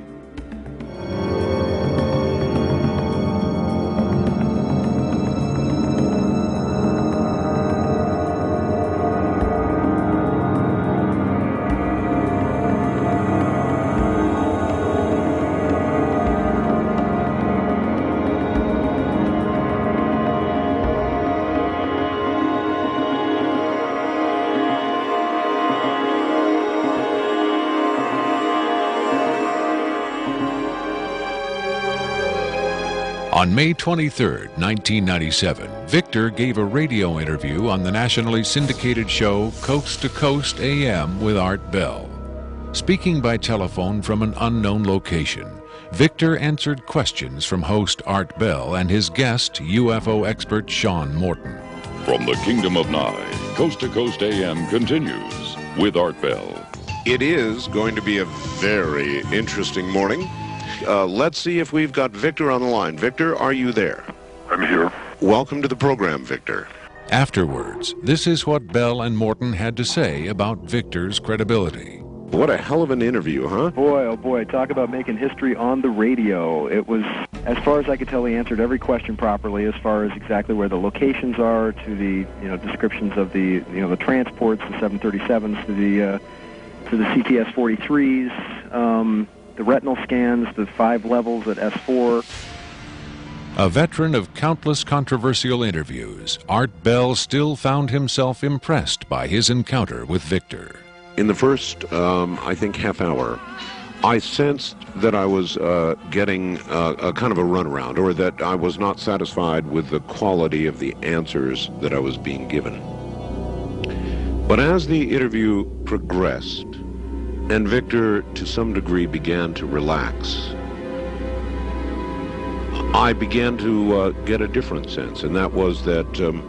On May 23, 1997, Victor gave a radio interview on the nationally syndicated show Coast to Coast AM with Art Bell. Speaking by telephone from an unknown location, Victor answered questions from host Art Bell and his guest, UFO expert Sean Morton. From the Kingdom of Nye, Coast to Coast AM continues with Art Bell. It is going to be a very interesting morning. Let's see if we've got Victor on the line. Victor, are you there? I'm here. Welcome to the program, Victor. Afterwards, this is what Bell and Morton had to say about Victor's credibility. What a hell of an interview, huh? Boy, oh boy, talk about making history on the radio. It was, as far as I could tell, he answered every question properly as far as exactly where the locations are, to the, descriptions of the, the transports, the 737s, to the CTS-43s, the retinal scans, the 5 levels at S4. A veteran of countless controversial interviews, Art Bell still found himself impressed by his encounter with Victor. In the first, I think, half hour, I sensed that I was getting a kind of a runaround, or that I was not satisfied with the quality of the answers that I was being given. But as the interview progressed, and Victor, to some degree, began to relax, I began to get a different sense, and that was that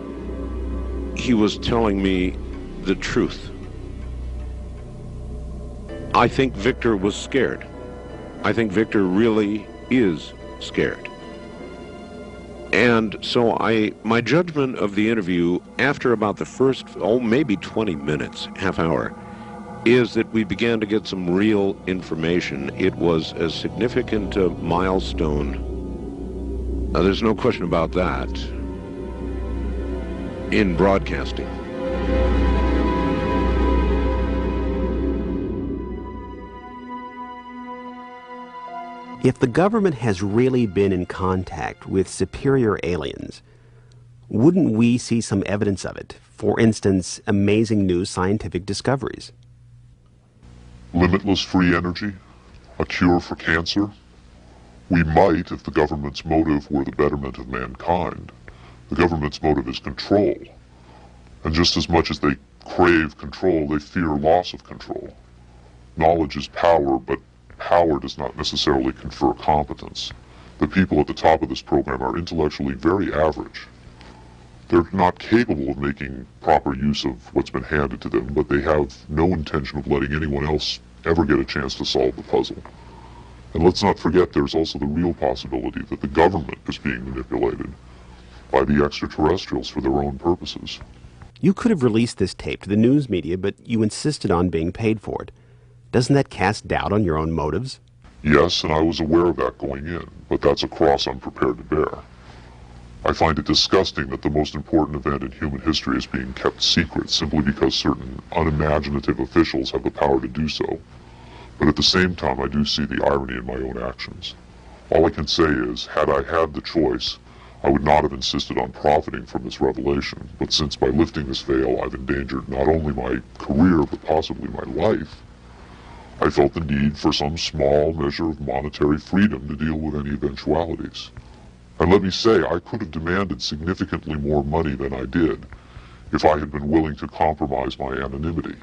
he was telling me the truth. I think Victor was scared. I think Victor really is scared. And so my judgment of the interview after about the first, maybe 20 minutes, half hour, is that we began to get some real information. It was a significant milestone. There's no question about that in broadcasting. If the government has really been in contact with superior aliens, wouldn't we see some evidence of it? For instance, amazing new scientific discoveries. Limitless free energy? A cure for cancer? We might, if the government's motive were the betterment of mankind. The government's motive is control. And just as much as they crave control, they fear loss of control. Knowledge is power, but power does not necessarily confer competence. The people at the top of this program are intellectually very average. They're not capable of making proper use of what's been handed to them, but they have no intention of letting anyone else ever get a chance to solve the puzzle. And let's not forget there's also the real possibility that the government is being manipulated by the extraterrestrials for their own purposes. You could have released this tape to the news media, but you insisted on being paid for it. Doesn't that cast doubt on your own motives? Yes, and I was aware of that going in, but that's a cross I'm prepared to bear. I find it disgusting that the most important event in human history is being kept secret simply because certain unimaginative officials have the power to do so. But at the same time, I do see the irony in my own actions. All I can say is, had I had the choice, I would not have insisted on profiting from this revelation. But since by lifting this veil I've endangered not only my career, but possibly my life, I felt the need for some small measure of monetary freedom to deal with any eventualities. And let me say, I could have demanded significantly more money than I did if I had been willing to compromise my anonymity.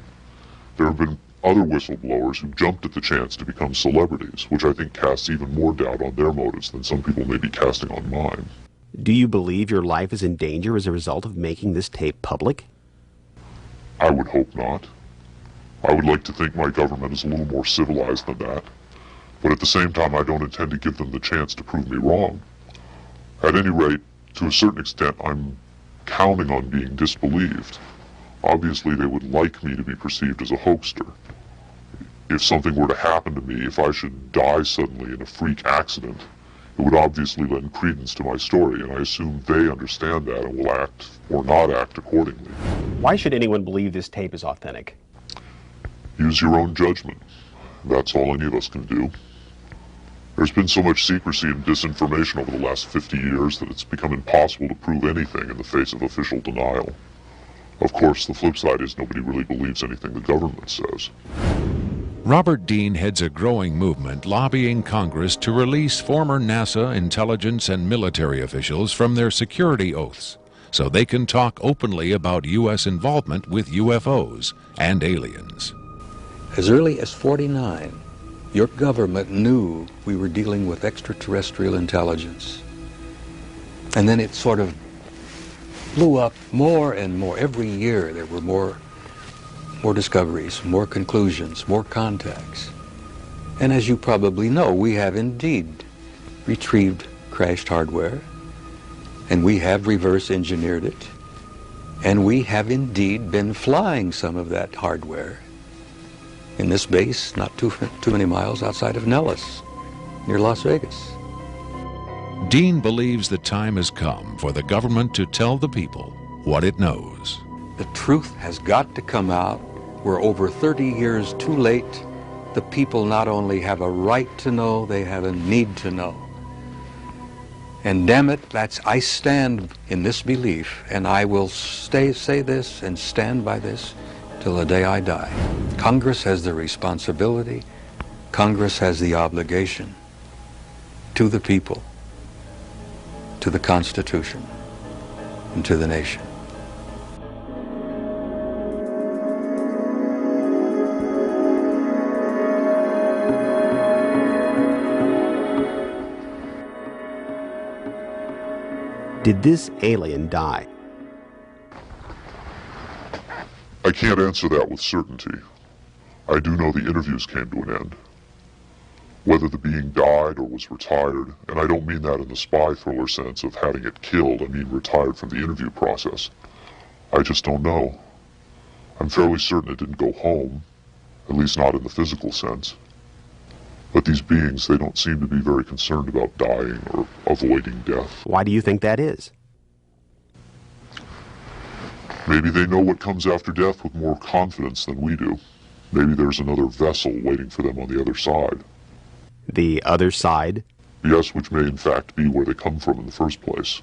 There have been other whistleblowers who jumped at the chance to become celebrities, which I think casts even more doubt on their motives than some people may be casting on mine. Do you believe your life is in danger as a result of making this tape public? I would hope not. I would like to think my government is a little more civilized than that, but at the same time I don't intend to give them the chance to prove me wrong. At any rate, to a certain extent, I'm counting on being disbelieved. Obviously, they would like me to be perceived as a hoaxer. If something were to happen to me, if I should die suddenly in a freak accident, it would obviously lend credence to my story, and I assume they understand that and will act or not act accordingly. Why should anyone believe this tape is authentic? Use your own judgment. That's all any of us can do. There's been so much secrecy and disinformation over the last 50 years that it's become impossible to prove anything in the face of official denial. Of course, the flip side is nobody really believes anything the government says. Robert Dean heads a growing movement lobbying Congress to release former NASA intelligence and military officials from their security oaths so they can talk openly about U.S. involvement with UFOs and aliens. As early as '49, your government knew we were dealing with extraterrestrial intelligence. And then it sort of blew up more and more. Every year there were more discoveries, more conclusions, more contacts. And as you probably know, we have indeed retrieved crashed hardware, and we have reverse engineered it, and we have indeed been flying some of that hardware in this base not too many miles outside of Nellis, near Las Vegas. Dean believes the time has come for the government to tell the people what it knows. The truth has got to come out. We're over 30 years too late. The people not only have a right to know, they have a need to know. And damn it, I stand in this belief, and I will say this and stand by this till the day I die. Congress has the responsibility, Congress has the obligation to the people, to the Constitution, and to the nation. Did this alien die? I can't answer that with certainty. I do know the interviews came to an end. Whether the being died or was retired, and I don't mean that in the spy thriller sense of having it killed, I mean retired from the interview process. I just don't know. I'm fairly certain it didn't go home, at least not in the physical sense. But these beings, they don't seem to be very concerned about dying or avoiding death. Why do you think that is? Maybe they know what comes after death with more confidence than we do. Maybe there's another vessel waiting for them on the other side. The other side? Yes, which may in fact be where they come from in the first place.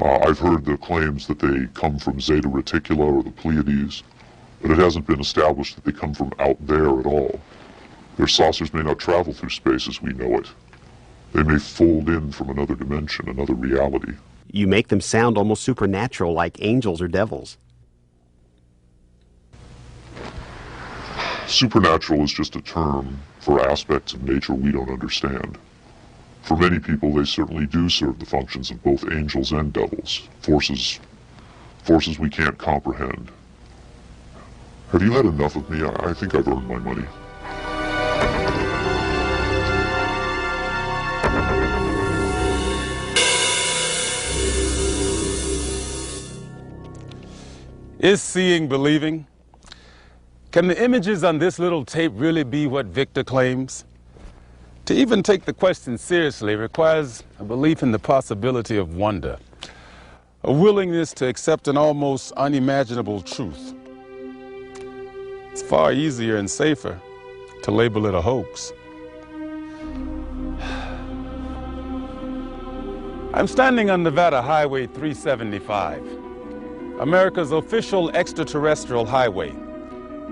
I've heard the claims that they come from Zeta Reticula or the Pleiades, but it hasn't been established that they come from out there at all. Their saucers may not travel through space as we know it. They may fold in from another dimension, another reality. You make them sound almost supernatural, like angels or devils. Supernatural is just a term for aspects of nature we don't understand. For many people, they certainly do serve the functions of both angels and devils, forces we can't comprehend. Have you had enough of me? I think I've earned my money. Is seeing believing? Can the images on this little tape really be what Victor claims? To even take the question seriously requires a belief in the possibility of wonder, a willingness to accept an almost unimaginable truth. It's far easier and safer to label it a hoax. I'm standing on Nevada Highway 375, America's official extraterrestrial highway,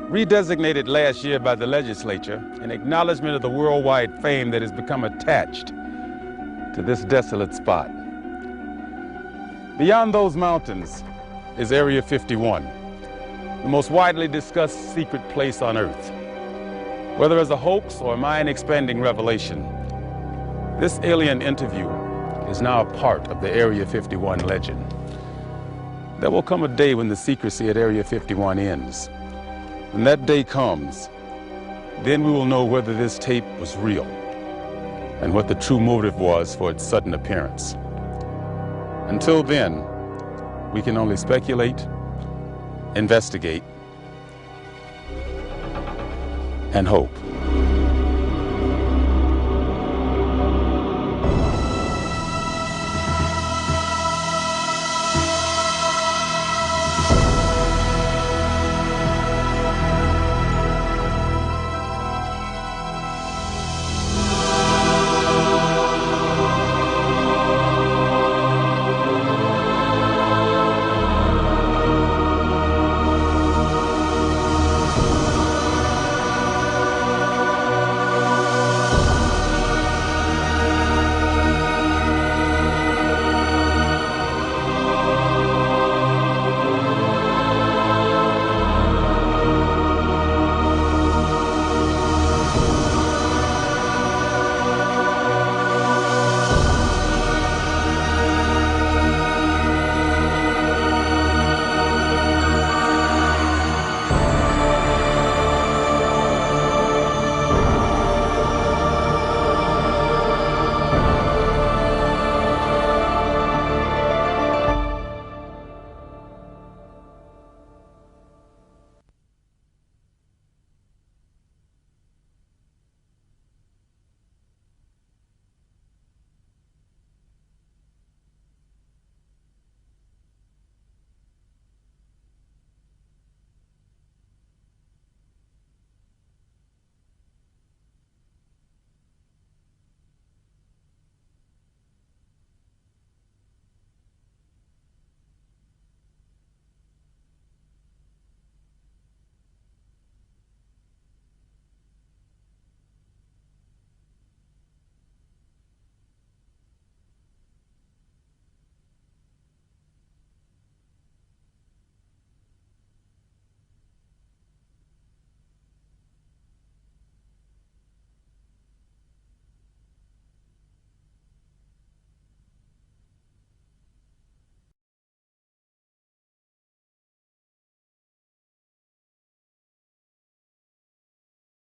redesignated last year by the legislature in acknowledgement of the worldwide fame that has become attached to this desolate spot. Beyond those mountains is Area 51, the most widely discussed secret place on Earth. Whether as a hoax or a mind-expanding revelation, this alien interview is now a part of the Area 51 legend. There will come a day when the secrecy at Area 51 ends. When that day comes, then we will know whether this tape was real and what the true motive was for its sudden appearance. Until then, we can only speculate, investigate, and hope.